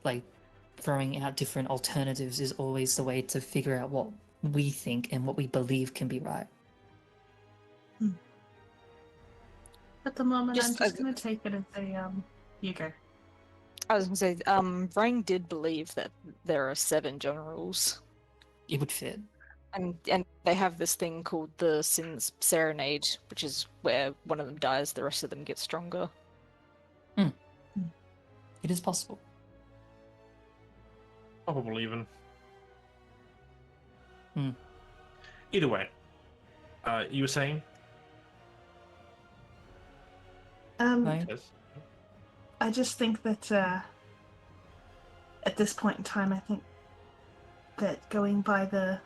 Like, throwing out different alternatives is always the way to figure out what we think and what we believe can be right. At the moment, Just I'm just going to take it as a you go. I was gonna say, Rang did believe that there are 7 generals, It would fit. and they have this thing called the Sin's Serenade, which is where one of them dies, the rest of them get stronger. It is possible. Probably even. Hmm. Either way, you were saying? Right? Yes. I just think that at this point in time, I think that going by the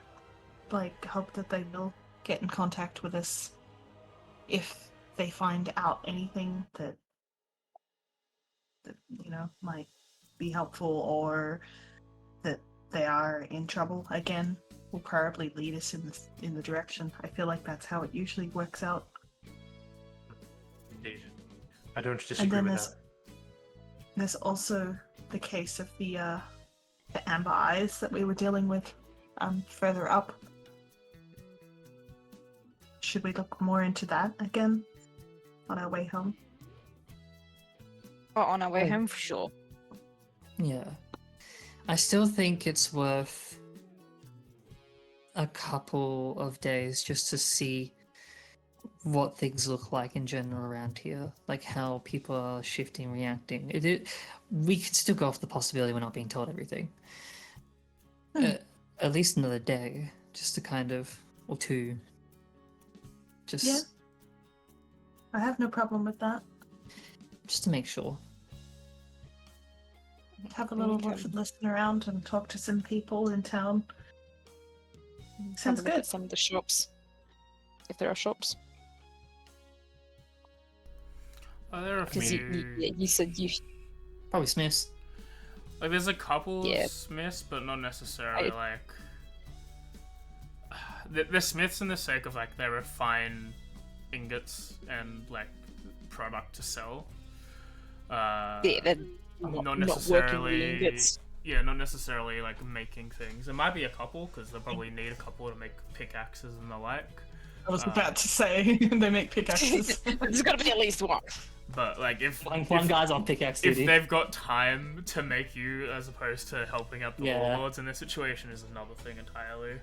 hope that they will get in contact with us if they find out anything that might be helpful, or that they are in trouble again, will probably lead us in the direction. I feel like that's how it usually works out. Indeed. I don't And disagree then with that. there's also the case of the amber eyes that we were dealing with further up. Should we look more into that again on our way home? Oh, on our way Oh. home, for sure. Yeah. I still think it's worth a couple of days just to see what things look like in general around here, like how people are shifting, reacting. We could still go off the possibility we're not being told everything. At least another day, just to kind of, or two. Just, Yeah. I have no problem with that. just to make sure. Have a little We can listen around and talk to some people in town. have Sounds a look good. at some of the shops, if there are shops. There are a Because few. you said you. Probably Smiths. Like, there's a couple Yeah. Smiths, but not necessarily I- like. They're Smiths in the sake of like they refine ingots and like product to sell. Yeah, they're not not working necessarily. the ingots. Yeah, not necessarily like making things. There might be a couple because they'll probably need a couple to make pickaxes and the like. I was about to say they make pickaxes. There's got to be at least one. But like if One guy's on pickaxe if duty. they've got time to make you as opposed to helping out the Yeah. warlords in this situation is another thing entirely.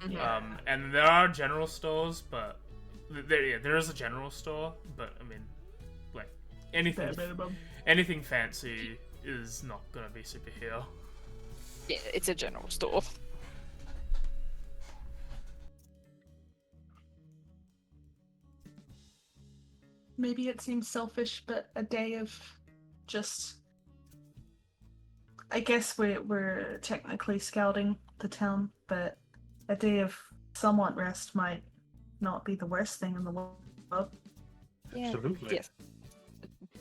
Yeah. And there are general stores, but there is a general store, but I mean, like anything Bare minimum. anything fancy is not gonna be super here. Yeah, it's a general store. Maybe it seems selfish, but a day of just. I guess we're technically scouting the town, but a day of somewhat rest might not be the worst thing in the world. Yeah. Absolutely. Yes.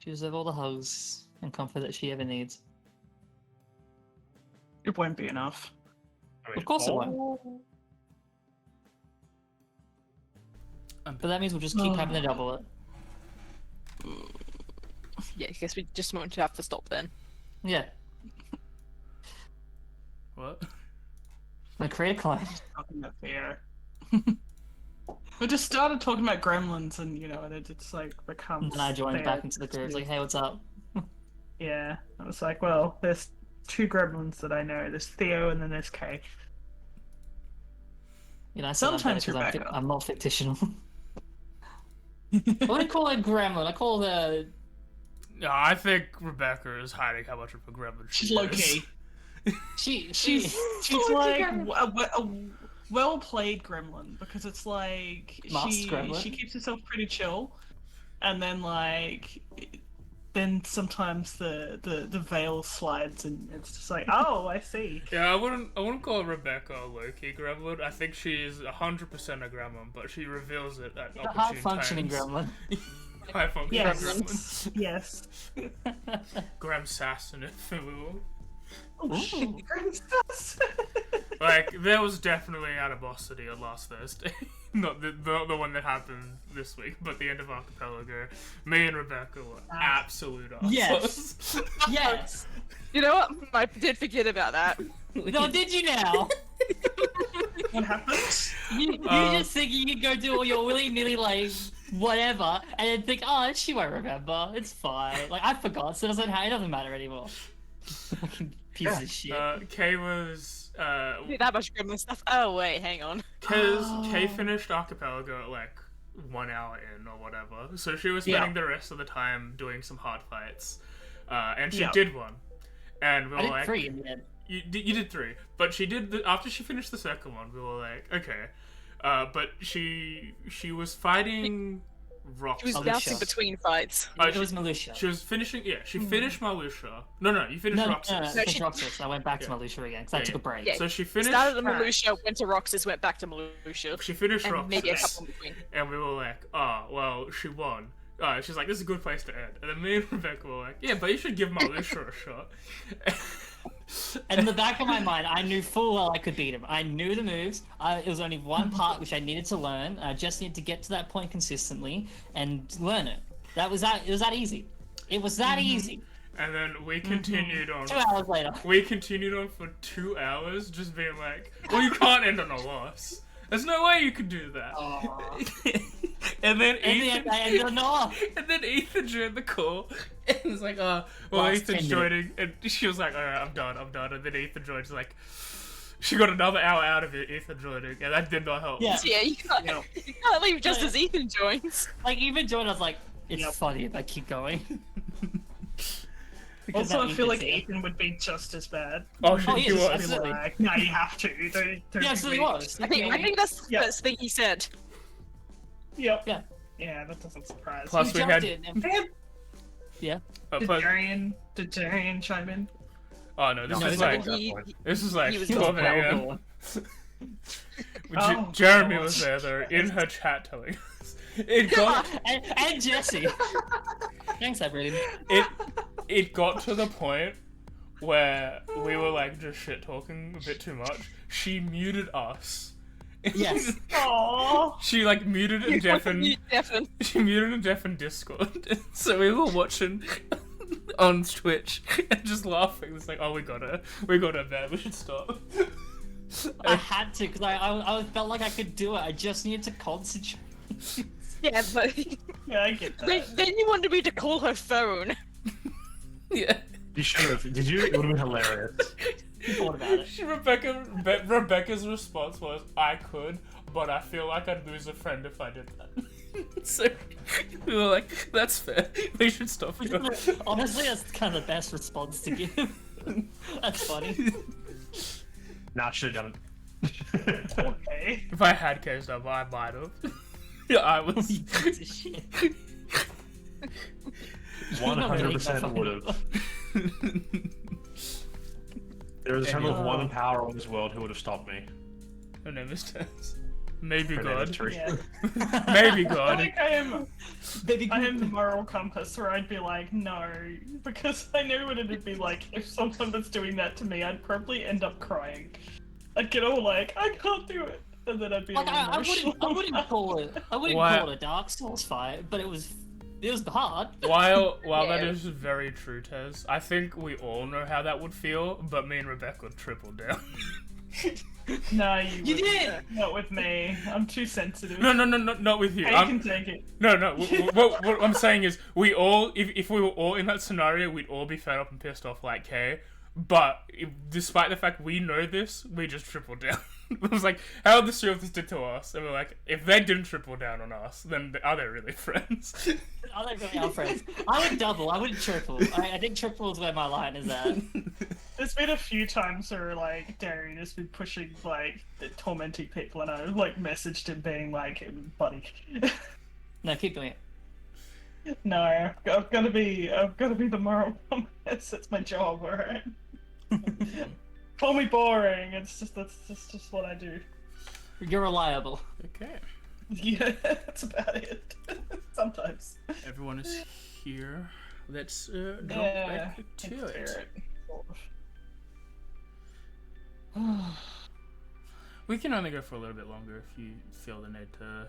She deserves all the hugs and comfort that she ever needs. It won't be enough. I mean, Of course it all- won't. But that means we'll just keep having to double it. Yeah, I guess we just won't have to stop then. Yeah. What? My create a clone. Talking about Theo. We just started talking about gremlins, and and it just like becomes. And I joined Theo. back into the group. It's like, hey, what's up? Yeah, I was like, well, there's two gremlins that I know. There's Theo, and then there's Kay. You know, I said Sometimes I'm, better 'cause Rebecca. I'm not fictional. I wouldn't call it gremlin. I call it No, I think Rebecca is hiding how much of a gremlin she She's is. low key. she's She's like a well played gremlin because it's like Masked gremlin. she keeps herself pretty chill, and then then sometimes the veil slides and it's just like, oh, I see. Yeah, I wouldn't call Rebecca a low-key gremlin. I think she is 100% a gremlin, but she reveals it at a opportune high functioning times. gremlin. High functioning Yes. gremlin. Yes. Graham Sasson, if you will. Oh shit, Ooh. Gremlins. Like, there was definitely animosity on last Thursday. not the one that happened this week, but the end of Archipelago. Me and Rebecca were absolute assholes. Yes. Yes. You know what? I did forget about that. No, did you now? What happened? You just think you can go do all your willy-nilly, like, whatever, and then think, oh, she won't remember. It's fine. Like, I forgot, so it doesn't matter anymore. Fucking piece of shit. Kay was... That much gremlin stuff. Oh wait, hang on. Kay finished Archipelago at like 1 hour in or whatever, so she was spending the rest of the time doing some hard fights, and she Yeah. did one, and we were I did like, 3 in the end. you did 3, but she did after she finished the second one, we were like, okay, but she was fighting Rox. She was Alicia. bouncing between fights. Oh, It was Militia. She was finishing. Yeah, she finished Malusha. No, you finished Roxas. No, No, I she- Roxas. I went back to Yeah. Militia again because I Yeah, took a break. Yeah. So she finished. Started at Malusha, went to Roxas, went back to Malusha. She finished And Roxas. maybe a couple in between. And we were like, oh, well, she won. She's like, this is a good place to end. And then me and Rebecca were like, yeah, but you should give Malusha a shot. And in the back of my mind, I knew full well I could beat him. I knew the moves. It was only one part which I needed to learn. I just needed to get to that point consistently and learn it. It was that easy. It was that easy. And then we continued on. 2 hours later. We continued on for 2 hours, just being like, well, you can't end on a loss. There's no way you could do that. And then In the end, I ended on off. And then Ethan joined the call, and was like, well, Last Ethan's 10 joining, and she was like, alright, I'm done. And then Ethan joined, she's like, she got another hour out of it, Ethan joining, and that did not help. Yeah. Yeah, you can't leave just as Ethan joins. Like, even Jordan, I was like, it's Yep. funny if I keep going. Because Also, that I feel like Ethan's here. Ethan would be just as bad. Oh, Oh, she yes, was. absolutely. Like, no, you have to. Don't He be absolutely weak. was. I think that's the Yeah. first thing he said. Yep. Yeah. Yeah, that doesn't surprise Plus me. He we jumped had- in and- Damn, Yeah. did Darian chime in? Oh no, this No, is it's like, not- He- this is like he was 12 Well a.m. done. Oh, Jeremy God. was there though, in her chat telling us. It got and Jesse. Thanks, Aberdeen. it got to the point where we were like just shit talking a bit too much. She muted us. Yes. Aww. She like muted and deafened. You deafened. She muted and deafened Discord. So we were watching on Twitch and just laughing. It's like, oh, we got her, man. We should stop. I had to because I felt like I could do it. I just needed to concentrate. Yeah, but Yeah, I get that. then you wanted me to call her phone. Yeah. You should have. Did you? It would have been hilarious. Thought about it. Rebecca's response was, I could, but I feel like I'd lose a friend if I did that. So we were like, that's fair. We should stop here. Honestly, that's kind of the best response to give. That's funny. Nah, I should have done it. Okay. If I had K's number, I might have. Yeah, I was. You piece of shit. 100% would have. There was a total of one power on this world who would have stopped me. Her name is Tess. Maybe God. Hereditary. Yeah. Maybe I God. think I am Baby I am the moral compass where I'd be like, no, because I know what it'd be like if someone was doing that to me. I'd probably end up crying. I'd get all like, I can't do it, and then I'd be Like all emotional. I wouldn't call it. I wouldn't Why- call it a Dark Souls fight, but it was hard. While that Yeah. is very true, Tez, I think we all know how that would feel, but me and Rebecca tripled down. No, You wouldn't. did! Not with me. I'm too sensitive. No, not with you. I can take it. No. What I'm saying is, we all, if we were all in that scenario, we'd all be fed up and pissed off like Kay. But despite the fact we know this, we just tripled down. It was like, how the two of this did to us, and we're like, if they didn't triple down on us, then are they really friends? I don't really our friends. I would double. I wouldn't triple. I think triple is where my line is at. There's been a few times where like Darian has been pushing like tormenting people, and I like messaged him being like, buddy. No, keep doing it. No, I've got to be the moral compass. It's my job, alright. Call me boring. That's just what I do. You're reliable. Okay. Yeah, that's about it. Sometimes. Everyone is here. Let's drop Yeah, back to it. spirit. We can only go for a little bit longer if you feel the need to.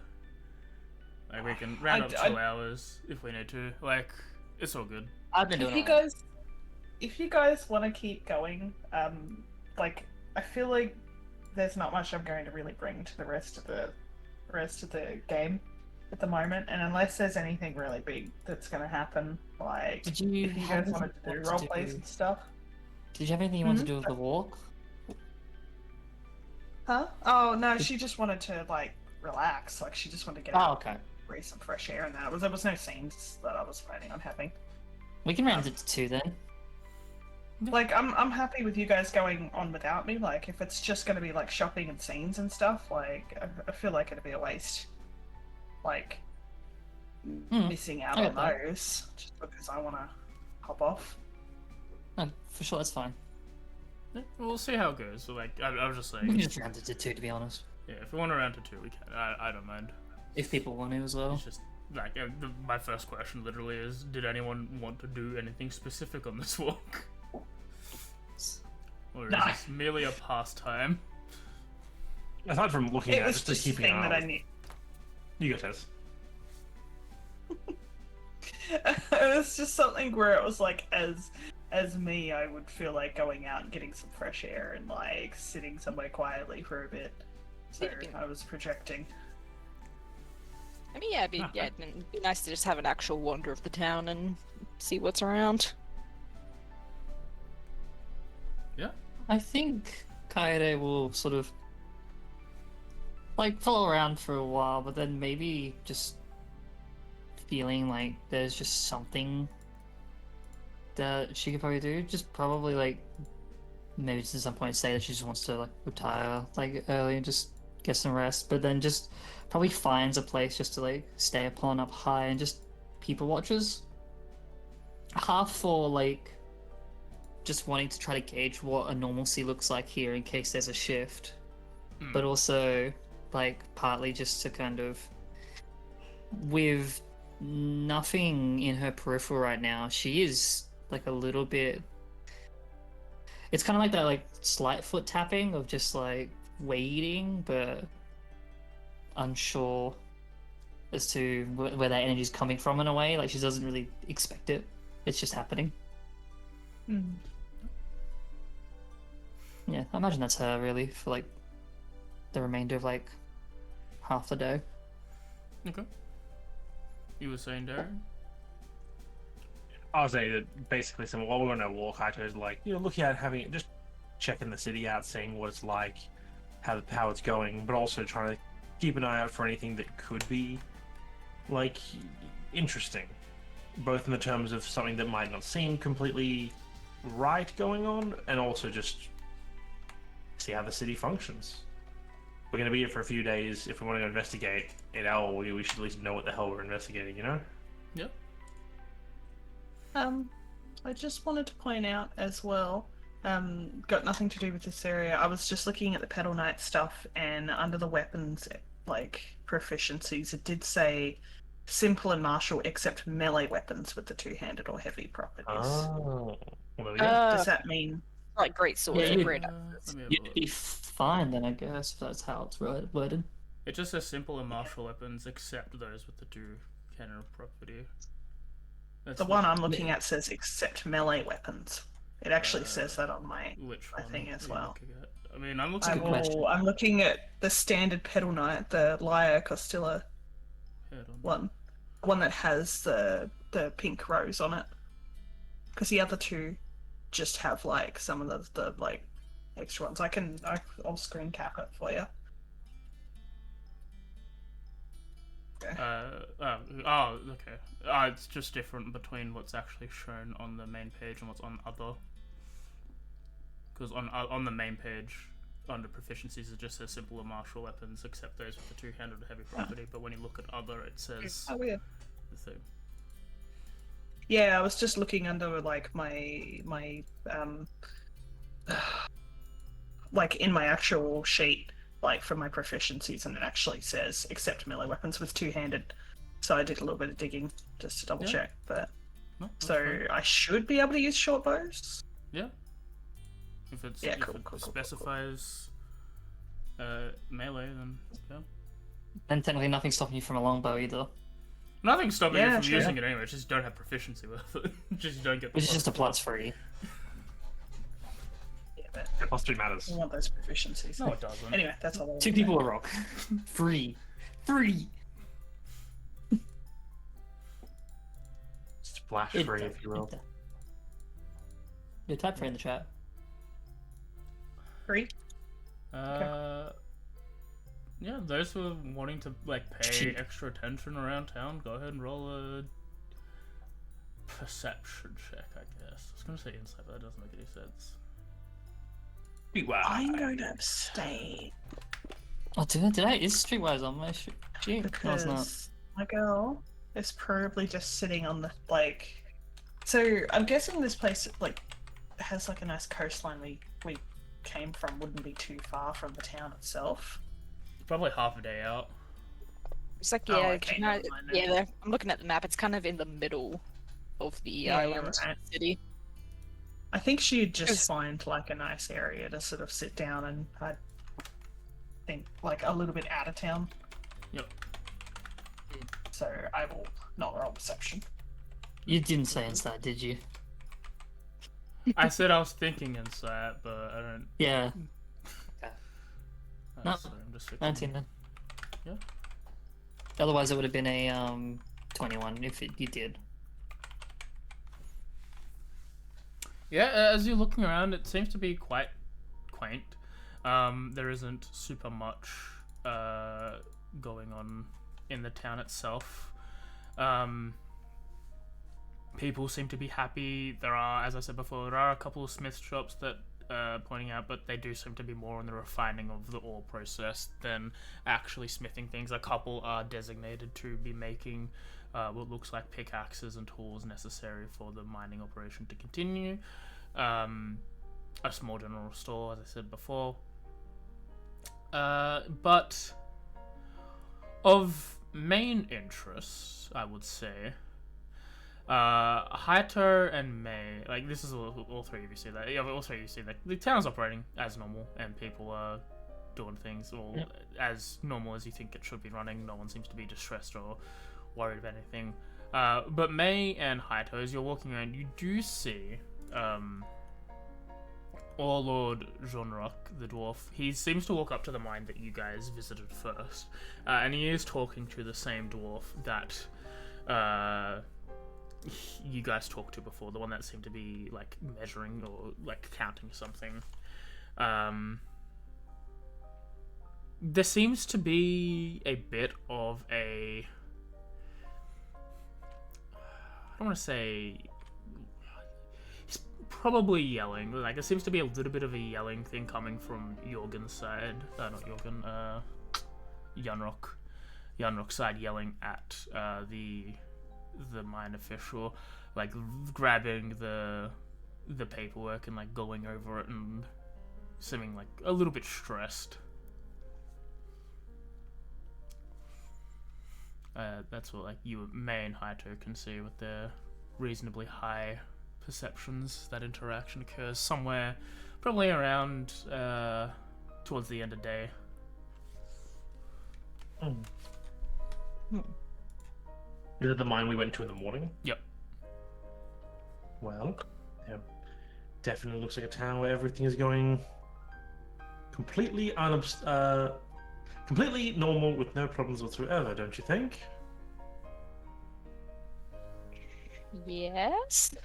Like, we can round up 2 hours if we need to. Like, it's all good. I've been If doing you it. guys want to keep going, like I feel like there's not much I'm going to really bring to the rest of the game at the moment, and unless there's anything really big that's going to happen, like Did you if you have guys wanted to do anything role to plays do? and stuff. Did you have anything you wanted to do with the walk? Huh? Oh no, she just wanted to like relax. Like she just wanted to get Oh, out, okay. breathe some fresh air, and there was no scenes that I was planning on having. We can round it to 2 then. Like I'm happy with you guys going on without me. Like if it's just gonna be like shopping and scenes and stuff, like I feel like it'd be a waste. Like missing out I on get that. those just because I want to hop off. No, for sure, that's fine. Yeah, we'll see how it goes. So, like, I was just We can saying, just round it to 2, to be honest. yeah, if we want to round to 2, we can. I don't mind. If people want to as well. It's just like my first question literally is, did anyone want to do anything specific on this walk, or is No. this merely a pastime? Aside from looking It at, was just just a keeping thing an eye that I on. need. You go, Tez. It was just something where it was like as me, I would feel like going out and getting some fresh air and like sitting somewhere quietly for a bit. So I was projecting. I mean, yeah, it'd be nice to just have an actual wander of the town and see what's around. I think Kaede will sort of like follow around for a while, but then maybe just feeling like there's just something that she could probably do. Just probably like maybe just at some point say that she just wants to like retire like early and just get some rest, but then just probably finds a place just to like stay upon up high and just people watches. Half for like just wanting to try to gauge what a normalcy looks like here in case there's a shift, but also like partly just to kind of, with nothing in her peripheral right now, she is like a little bit, it's kind of like that like slight foot tapping of just like waiting but unsure as to where that energy is coming from in a way. Like she doesn't really expect it, it's just happening. Yeah, I imagine that's her really for like the remainder of like half the day. Okay. You were saying, Darren? I would say that basically, while we're on our walk, I was like, looking at having just checking the city out, seeing what it's like, how it's going, but also trying to keep an eye out for anything that could be like interesting, both in the terms of something that might not seem completely right going on, and also just see how the city functions. We're going to be here for a few days. If we want to investigate it out, we should at least know what the hell we're investigating, you know? Yep. I just wanted to point out as well, got nothing to do with this area. I was just looking at the Pedal Knight stuff, and under the weapons like proficiencies, it did say simple and martial except melee weapons with the two-handed or heavy properties. Oh, well, there we go. Does that mean Like great swords Yeah, or you- great Let axes. me have a You'd look. be fine then, I guess, if that's how it's worded. It just says simple and martial weapons except those with the two-handed property. That's the one I'm looking at says except melee weapons? It actually says that on my Which I one think as are you well. looking at? I mean, I'm looking good at question. I'm looking at the standard pedal knight, the Lyra Costilla head on. one that has the pink rose on it. Because the other two just have like some of the like extra ones. I'll screen cap it for you. Okay. It's just different between what's actually shown on the main page and what's on other. Because on the main page, under proficiencies, it just says simple and martial weapons, except those with the two-handed or heavy property. But when you look at other, it says Oh weird. the thing. Yeah, I was just looking under like my like in my actual sheet, like for my proficiencies, and it actually says except melee weapons with two-handed. So I did a little bit of digging just to double check, but No, that's so fine. I should be able to use short bows. Yeah. If it's Yeah, if cool, it cool. specifies melee, then yeah. And technically nothing's stopping you from a longbow either, Nothing's stopping you Yeah, from true. using it anyway. It's just you don't have proficiency with it. Just you don't get. The which is just a plus 3. Yeah, but The plus 3 matters. I want those proficiencies. No, it doesn't. Anyway, that's all. I wanted 2 to people say. are rock. 3. 3. Splash free, if you will. Yeah, type 3 in the chat. 3. Yeah, those who are wanting to like pay Cheap. extra attention around town, go ahead and roll a perception check, I guess. I was gonna say insight, but that doesn't make any sense. Wow. I'm going to abstain Oh, did I? Is Streetwise on my sheet? No, it's not. because my girl is probably just sitting on the like. So I'm guessing this place like has like a nice coastline we came from. Wouldn't be too far from the town itself. Probably half a day out. It's like Oh, yeah, okay, you know, never mind then. yeah. I'm looking at the map. It's kind of in the middle of the Yeah, you're island right. city. I think she'd just Yes. find like a nice area to sort of sit down and I think like a little bit out of town. Yep. So I will not roll perception. You didn't say insight, did you? I said I was thinking insight, but I don't. Yeah, No. Sorry, I'm just 19 then. Yeah. Otherwise, it would have been a 21 if you did. Yeah, as you're looking around, it seems to be quite quaint. There isn't super much going on in the town itself. People seem to be happy. There are, as I said before, there are a couple of smith shops that pointing out, but they do seem to be more on the refining of the ore process than actually smithing things. A couple are designated to be making what looks like pickaxes and tools necessary for the mining operation to continue. A small general store, as I said before. But of main interest, I would say, Haito and May, like this is all three of you see that. Yeah, all three of you see that the town's operating as normal and people are doing things all as normal as you think it should be running. No one seems to be distressed or worried about anything. But May and Haito, as you're walking around, you do see Warlord Jeanrock, the dwarf. He seems to walk up to the mine that you guys visited first, and he is talking to the same dwarf that you guys talked to before, the one that seemed to be like measuring or like counting something. There seems to be a bit of a, I don't want to say, he's probably yelling. Like there seems to be a little bit of a yelling thing coming from Jorgen's side. Not Jorgen. Janrock's side, yelling at the mine official, like grabbing the paperwork and like going over it, and seeming like a little bit stressed. That's what like you May and Haito can see with their reasonably high perceptions. That interaction occurs somewhere, probably around towards the end of day. Is it the mine we went to in the morning? Yep. Well, yeah, definitely looks like a town where everything is going completely completely normal with no problems whatsoever, don't you think? Yes.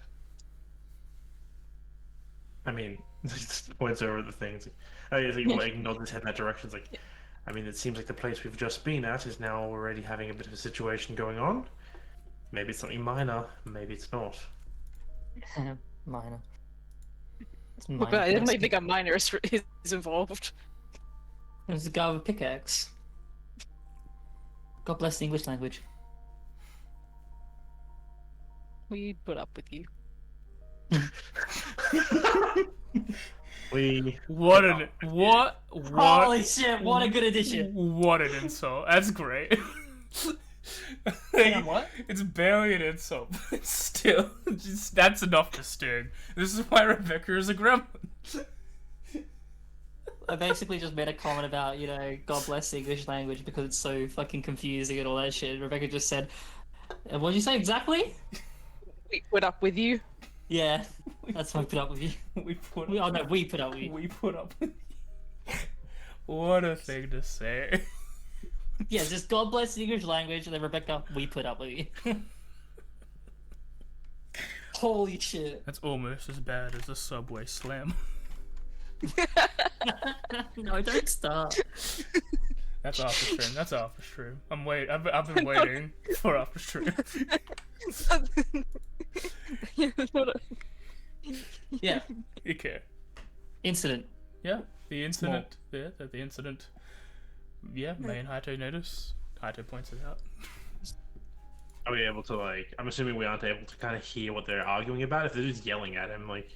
I mean, just points over the things. I think like nods his head in that direction. It's like, I mean, it seems like the place we've just been at is now already having a bit of a situation going on. Maybe it's something minor, maybe it's not. Minor. It's But minor. I definitely think a miner is involved. There's a guy with a pickaxe. God bless the English language. We put up with you. What Holy shit! What a good addition. What an insult. That's great. Hang on, what? It's barely an insult, but it's still just that's enough to sting. This is why Rebecca is a gremlin. I basically just made a comment about, God bless the English language because it's so fucking confusing and all that shit. Rebecca just said, what did you say exactly? We put up with you. Yeah, that's why I put up with you. We put We put up with you. we put up with you. What a thing to say. Yeah, just God bless the English language, and then Rebecca, we put up with you. Holy shit. That's almost as bad as a subway slam. No, don't start. That's after stream. That's after stream. I've been waiting for after stream. Yeah. Okay. Incident. Yeah, the incident. Yeah, the incident. Yeah, May and Haito notice. Haito points it out. Are we able to like? I'm assuming we aren't able to kind of hear what they're arguing about. If they're just yelling at him, like.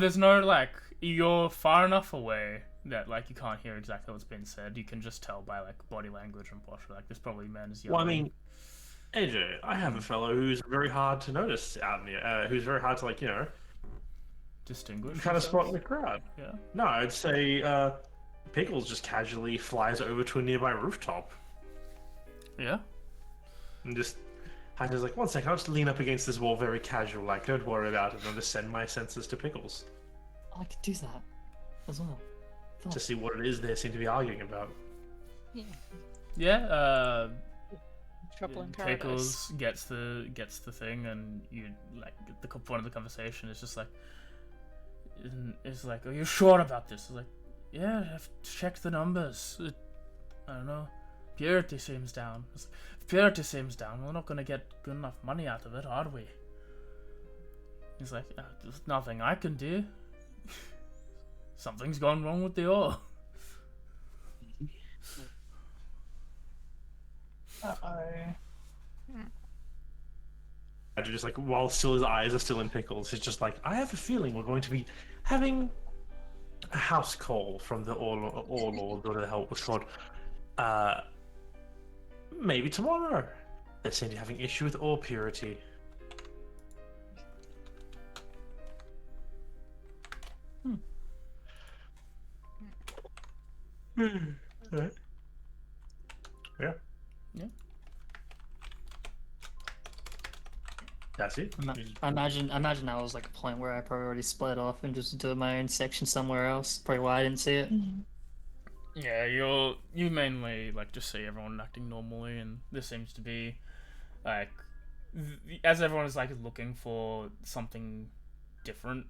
There's no like you're far enough away that like you can't hear exactly what's being said. You can just tell by like body language and posture. Like this probably man is yelling. Well, I mean, AJ, I have a fellow who's very hard to notice out in the, who's very hard to like, distinguish. kind of spot in himself. the crowd. Yeah. No, I'd say Pickles just casually flies over to a nearby rooftop Yeah. and just. Hunter's like, one second, I'll just lean up against this wall very casual, like, don't worry about it, and I'll just send my senses to Pickles I could do that as well. to see what it is they seem to be arguing about. Yeah. Trouble in paradise. Pickles gets the thing, and you like the point of the conversation is just like, it's like, are you sure about this? It's like, yeah, I've checked the numbers. I don't know. Purity seems down. It's like, if purity seems down, we're not gonna get good enough money out of it, are we? He's like, there's nothing I can do. Something's gone wrong with the ore. And just like, while still his eyes are still in Pickles, he's just like, I have a feeling we're going to be having a house call from the Ore Lord, whatever the hell it was called. Maybe tomorrow. They seem to be having issue with ore purity. Right. Yeah. Yeah. That's it. I imagine that was like a point where I probably already split off and just did my own section somewhere else. Probably why I didn't see it. Yeah, you mainly like just see everyone acting normally, and this seems to be like as everyone is like looking for something different,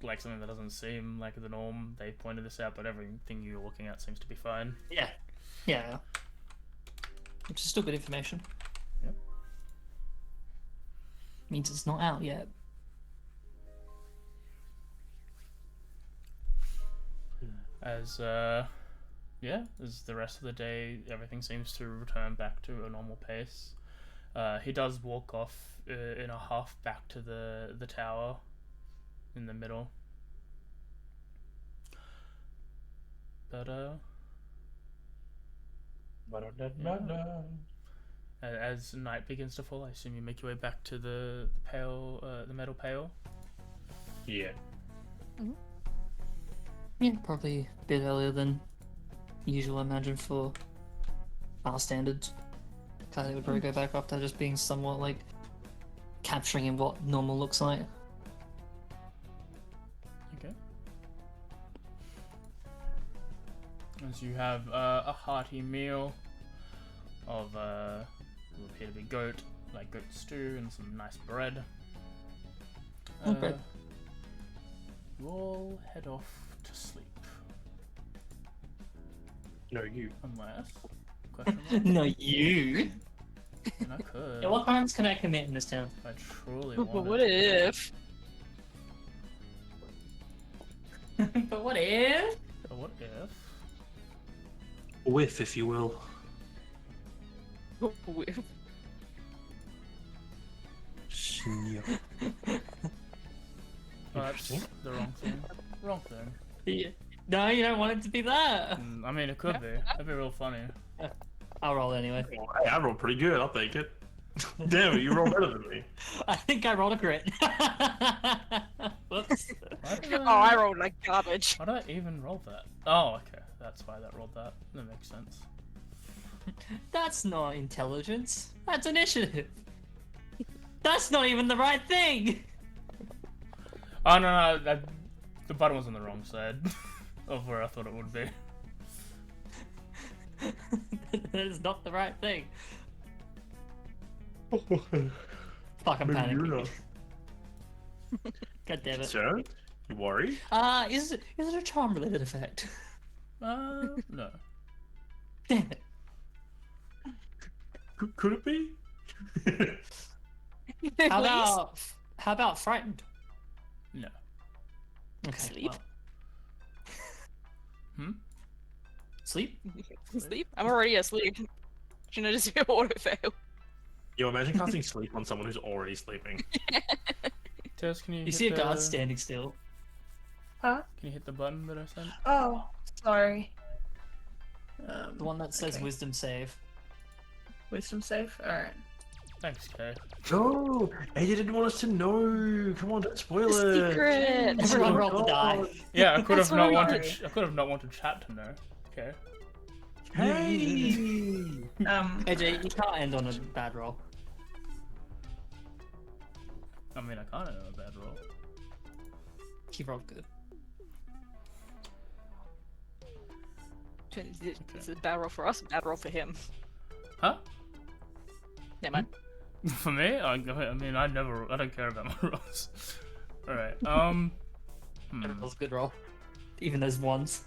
like something that doesn't seem like the norm. They pointed this out, but everything you're looking at seems to be fine. Yeah. Which is still good information. Yep. Means it's not out yet. As as the rest of the day, everything seems to return back to a normal pace. He does walk off in a huff back to the tower in the middle. But As night begins to fall, I assume you make your way back to the metal pail. Yeah. Yeah, probably a bit earlier than usual, I imagine, for our standards. Kylie would probably go back after just being somewhat like capturing in what normal looks like. Okay. As you have a hearty meal of what will appear to be goat stew and some nice bread. Bread. You all head off to sleep. No, you. Unless... Question mark? No, you. And I could. Yeah, what crimes can I commit in this town? If I truly But wanted. what if? But what if? But what if? Whiff, if you will. Snip. Oh, that's the wrong thing. Wrong thing. Yeah. No, you don't want it to be that. I mean, it could be. That'd be real funny. I'll roll anyway. Hey, I rolled pretty good. I'll take it. Damn it, you rolled better than me. I think I rolled a crit. Whoops. Why did Oh, I rolled like garbage. Why did I even roll that? Oh, okay. That's why that rolled that. That makes sense. That's not intelligence. That's initiative. That's not even the right thing. Oh, no. The button was on the wrong side of where I thought it would be. That is not the right thing. Fuck, I'm Maybe panicking. you're not. God damn it. Sir? You worry? Is it a charm related effect? No. Damn it. Could it be? How about frightened? No. Okay. Sleep? Well. Sleep? Sleep? I'm already asleep. Did you notice your auto fail? Yo, imagine casting sleep on someone who's already sleeping. Tess, can you You hit see a the... guard standing still. Huh? Can you hit the button that I sent? Oh, sorry. The one that says Okay. wisdom save. Wisdom save? Alright. Thanks, Kay. No! AJ didn't want us to know! Come on, don't spoil it! Secret! Everyone Oh rolled the die. God. Yeah, I could have That's not right. wanted. I could have not wanted chat to know. Okay. Hey! AJ, you can't end on a bad roll. I mean, I can't have a bad roll. He rolled good. It's a bad roll for us, a bad roll for him. Huh? Never mind. For me? I mean, I don't care about my rolls. Alright, That was a good roll. Even those ones.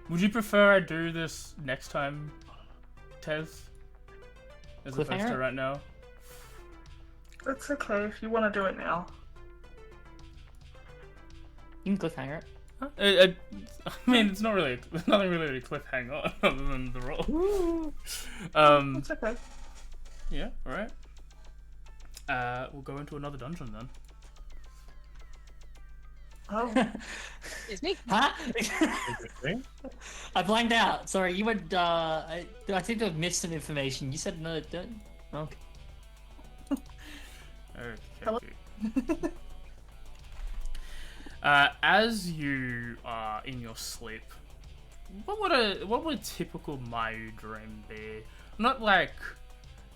Would you prefer I do this next time, Tez? As opposed to Cliffhanger? right now? That's okay if you want to do it now. You can cliffhanger it. Huh? I mean, it's not really. There's nothing really to cliffhanger on other than the roll. It's okay. Yeah, alright. We'll go into another dungeon then. Oh, It's me. Huh? Interesting. I blanked out. Sorry, you went. I seem to have missed some information. You said no. Don't. Okay. Hello? Okay. As you are in your sleep, what would a typical Mayu dream be? Not like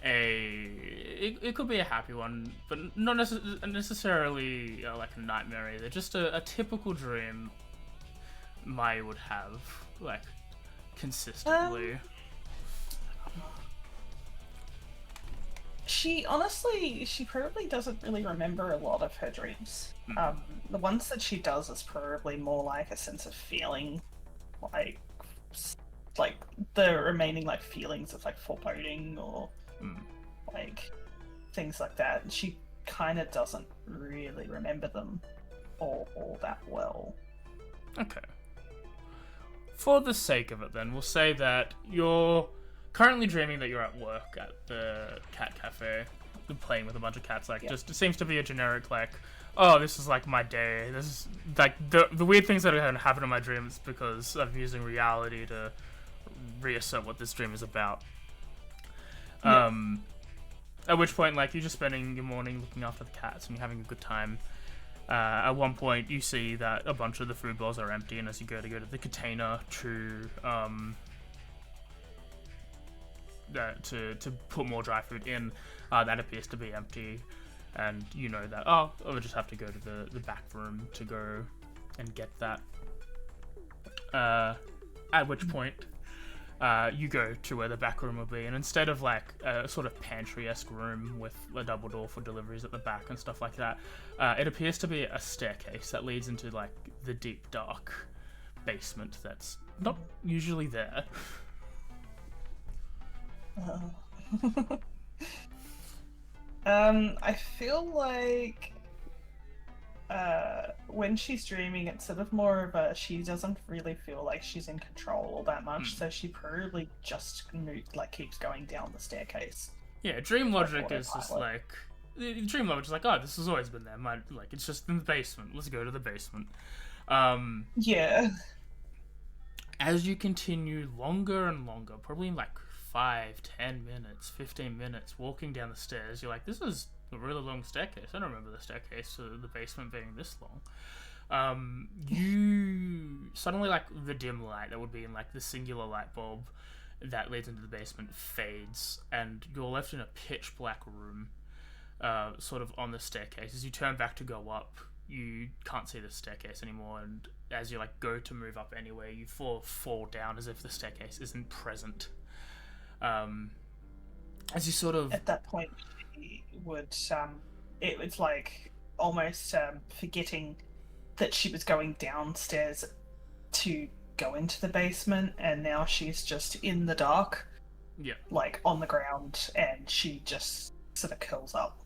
it could be a happy one, but not necessarily like a nightmare either. Just a typical dream Mayu would have, like, consistently. She probably doesn't really remember a lot of her dreams. The ones that she does is probably more like a sense of feeling, like the remaining like feelings of like foreboding or like things like that. And she kind of doesn't really remember them all that well. Okay. For the sake of it, then, we'll say that you're currently dreaming that you're at work at the cat cafe, playing with a bunch of cats. Like, just it seems to be a generic, like, oh, this is like my day. This is like the weird things that are going to happen in my dreams because I'm using reality to reassert what this dream is about. At which point, like, you're just spending your morning looking after the cats and you're having a good time. At one point, you see that a bunch of the food bowls are empty, and as you go to the container to put more dry food in, that appears to be empty, and you know that I'll just have to go to the back room to go and get that. At which point, you go to where the back room will be, and instead of like a sort of pantry-esque room with a double door for deliveries at the back and stuff like that, it appears to be a staircase that leads into like the deep dark basement that's not usually there. I feel like when she's dreaming, it's sort of more of a, she doesn't really feel like she's in control all that much, so she probably just keeps going down the staircase. Yeah, dream logic is just like, dream logic is like, oh, this has always been there. It's just in the basement. Let's go to the basement. Yeah. As you continue longer and longer, probably like 5, 10 minutes, 15 minutes, walking down the stairs, you're like, this is a really long staircase. I don't remember the staircase to the basement being this long. You suddenly, like, the dim light that would be in like the singular light bulb that leads into the basement fades, and you're left in a pitch black room, sort of on the staircase. As you turn back to go up, you can't see the staircase anymore, and as you like go to move up anyway, you fall down as if the staircase isn't present. As you sort of at that point, she would it's like almost forgetting that she was going downstairs to go into the basement, and now she's just in the dark, like on the ground, and she just sort of curls up.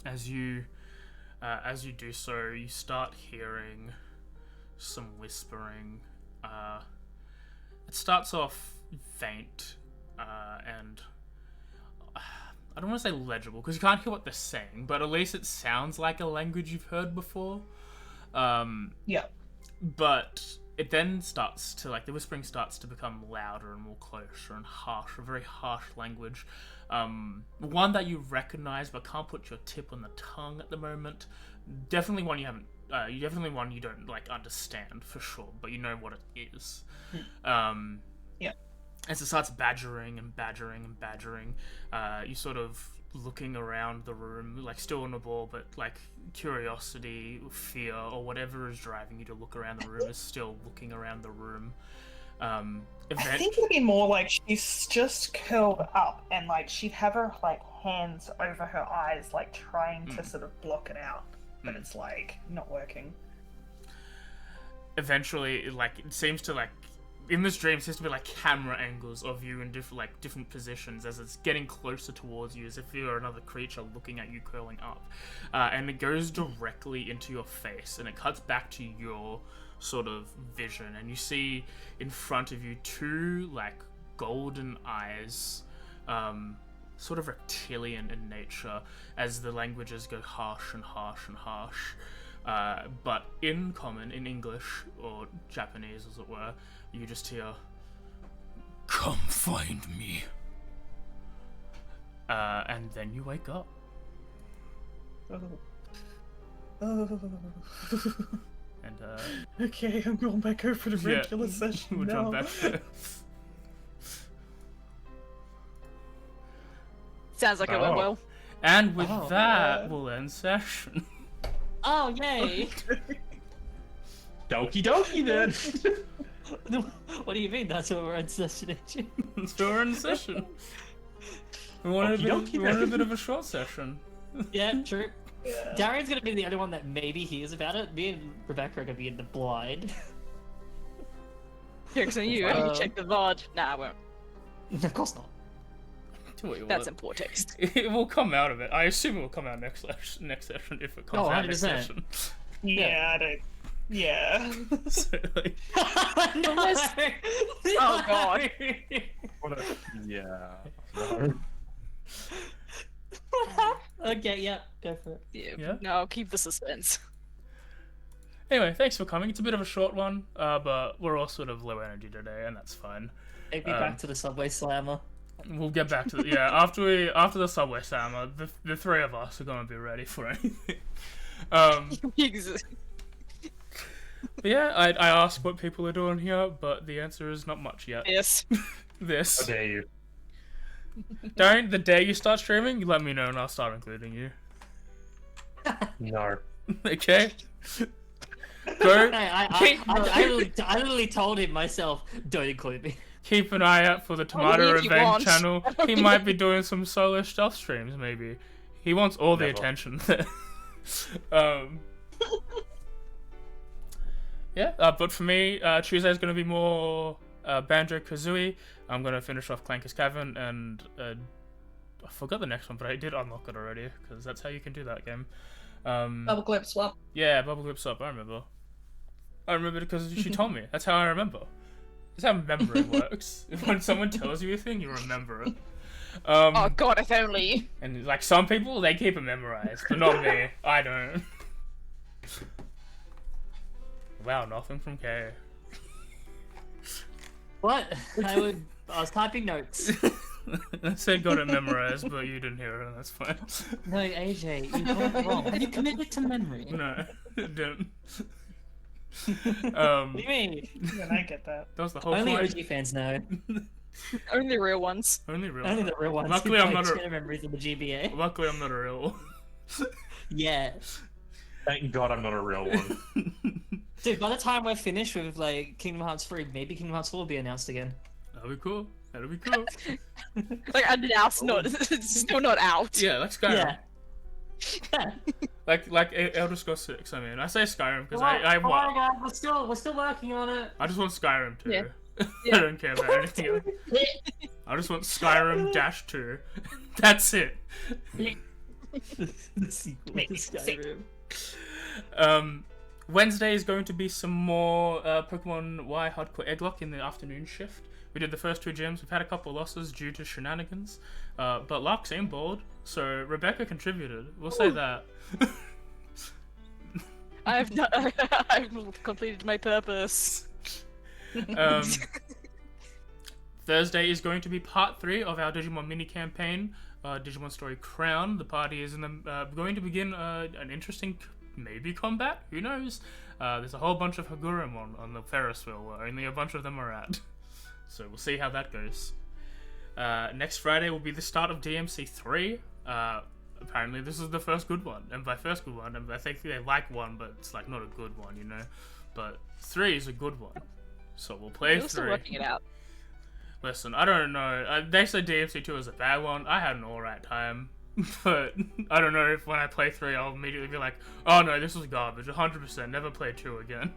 As you do so, you start hearing some whispering. It starts off faint and I don't want to say legible because you can't hear what they're saying, but at least it sounds like a language you've heard before. But it then starts to, like, the whispering starts to become louder and more closer and harsh, a very harsh language. One that you recognize but can't put your tip on the tongue at the moment. Definitely one you haven't, definitely one you don't, like, understand for sure, but you know what it is. As it starts badgering and badgering and badgering, you sort of looking around the room, like still on the ball, but like curiosity, fear, or whatever is driving you to look around the room is still looking around the room. I think it'd be more like she's just curled up and like she'd have her like hands over her eyes, like trying to sort of block it out, but it's like not working. Eventually, it seems to, like, in this dream, it seems to be like camera angles of you in different positions as it's getting closer towards you, as if you're another creature looking at you curling up, and it goes directly into your face, and it cuts back to your sort of vision, and you see in front of you two like golden eyes, sort of reptilian in nature, as the languages go harsh and harsh and harsh. But in common, in English, or Japanese as it were, you just hear, "Come find me." And then you wake up. And, okay, I'm going back over to regular session we'll now. jump back to... Sounds like it went well. And with that, we'll end session. Oh, yay! Doki doki then. What do you mean? That's what we're in session. So we're in session. We wanted a bit of a short session. Yeah, true. Yeah. Darian's gonna be the only one that maybe hears about it. Me and Rebecca are gonna be in the blind. Yeah, because you check the VOD. Nah, I won't. Of course not. That's in poor taste. It will come out of it. I assume it will come out next session if it comes out next session. Yeah, I don't. Yeah. So, like... Oh god. Yeah. Okay, yeah, go for it. Yeah. No, keep the suspense. Anyway, thanks for coming. It's a bit of a short one, but we're all sort of low energy today, and that's fine. Take me back to the Subway Slammer. We'll get back to it. Yeah, after the subway slammer, the three of us are gonna be ready for anything. But yeah, I asked what people are doing here, but the answer is not much yet. Yes. How This. dare you? Don't the day you start streaming, you let me know and I'll start including you. No. Okay. Go. I literally told him myself, don't include me. Keep an eye out for the Tomato leave if you Revenge want. channel. He might be doing some solo stealth streams, maybe. He wants all the Never. attention. Yeah, but for me, Tuesday's going to be more Banjo-Kazooie. I'm going to finish off Clanker's Cavern, and I forgot the next one, but I did unlock it already, because that's how you can do that game. Double clip swap. Yeah, Bubble Grip Swap, I remember. I remember because she told me. That's how I remember. That's how memory works. When someone tells you a thing, you remember it. Oh god, if only. And like some people, they keep it memorized, but not me. I don't. Wow, nothing from K. What? I was typing notes. I said got it memorized, but you didn't hear it, and that's fine. No, AJ, you got it wrong. You committed to memory. No, I didn't. What do you mean? Yeah, I get that. That was the whole Only point. OG fans know. Only real ones. Only real. Only the real ones. Luckily, who I'm play not a- Twitter memories of the GBA. Luckily, I'm not a real. Yeah. Thank God I'm not a real one. Dude, by the time we're finished with like Kingdom Hearts 3, maybe Kingdom Hearts 4 will be announced again. That'll be cool. That'll be cool. Like, and now it's not, it's still not out. Yeah, like Skyrim. Yeah. Yeah. Like Elder Scrolls 6. I mean, I say Skyrim because Come I on, want. guys, we're still working on it. I just want Skyrim 2. Yeah. I Yeah. don't care about anything else. I just want Skyrim Dash 2. That's it. The sequel to Skyrim. Wednesday is going to be some more Pokemon Y Hardcore Egglock in the afternoon shift. We did the first 2 gyms. We've had a couple losses due to shenanigans, but luck seemed bold, so Rebecca contributed. We'll say that. I've completed my purpose. Thursday is going to be part 3 of our Digimon mini campaign, Digimon Story Crown. The party is going to begin an interesting, maybe combat. Who knows? There's a whole bunch of Hagurumon on the Ferris wheel where only a bunch of them are at. So we'll see how that goes. Next Friday will be the start of DMC 3. Apparently this is the first good one, and by first good one, I think they like 1, but it's like not a good one, you know. But 3 is a good one, so we'll play We're still 3. working it out. Listen, I don't know. They said DMC 2 is a bad one. I had an alright time, but I don't know if when I play 3, I'll immediately be like, oh no, this was garbage. 100%. Never play 2 again.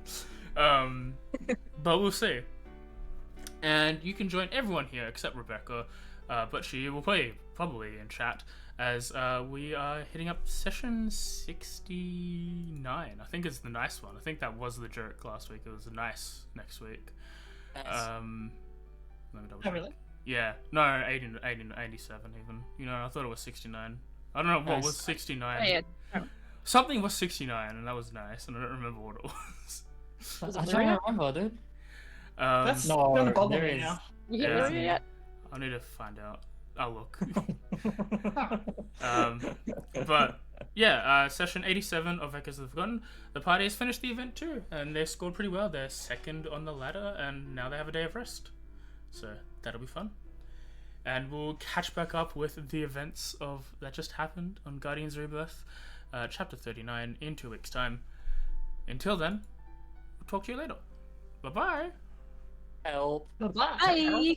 But we'll see. And you can join everyone here except Rebecca, but she will play probably in chat as we are hitting up session 69. I think it's the nice one. I think that was the jerk last week. It was the nice next week. Nice. Let me double Oh, check. really? Yeah, no, 87 even. You know, I thought it was 69. I don't know what Nice. was 69. Oh, yeah. Something was 69, and that was nice, and I don't remember what it was. I don't remember, dude. That's No, gonna bother there me is. now. You Yeah. hit Maria yet? I need to find out. I'll look. But yeah, session 87 of Echoes of the Forgotten. The party has finished the event too, and they scored pretty well. They're second on the ladder, and now they have a day of rest. So that'll be fun. And we'll catch back up with the events of that just happened on Guardians Rebirth, chapter 39 in 2 weeks' time. Until then, we'll talk to you later. Bye bye. Help. Bye. Bye!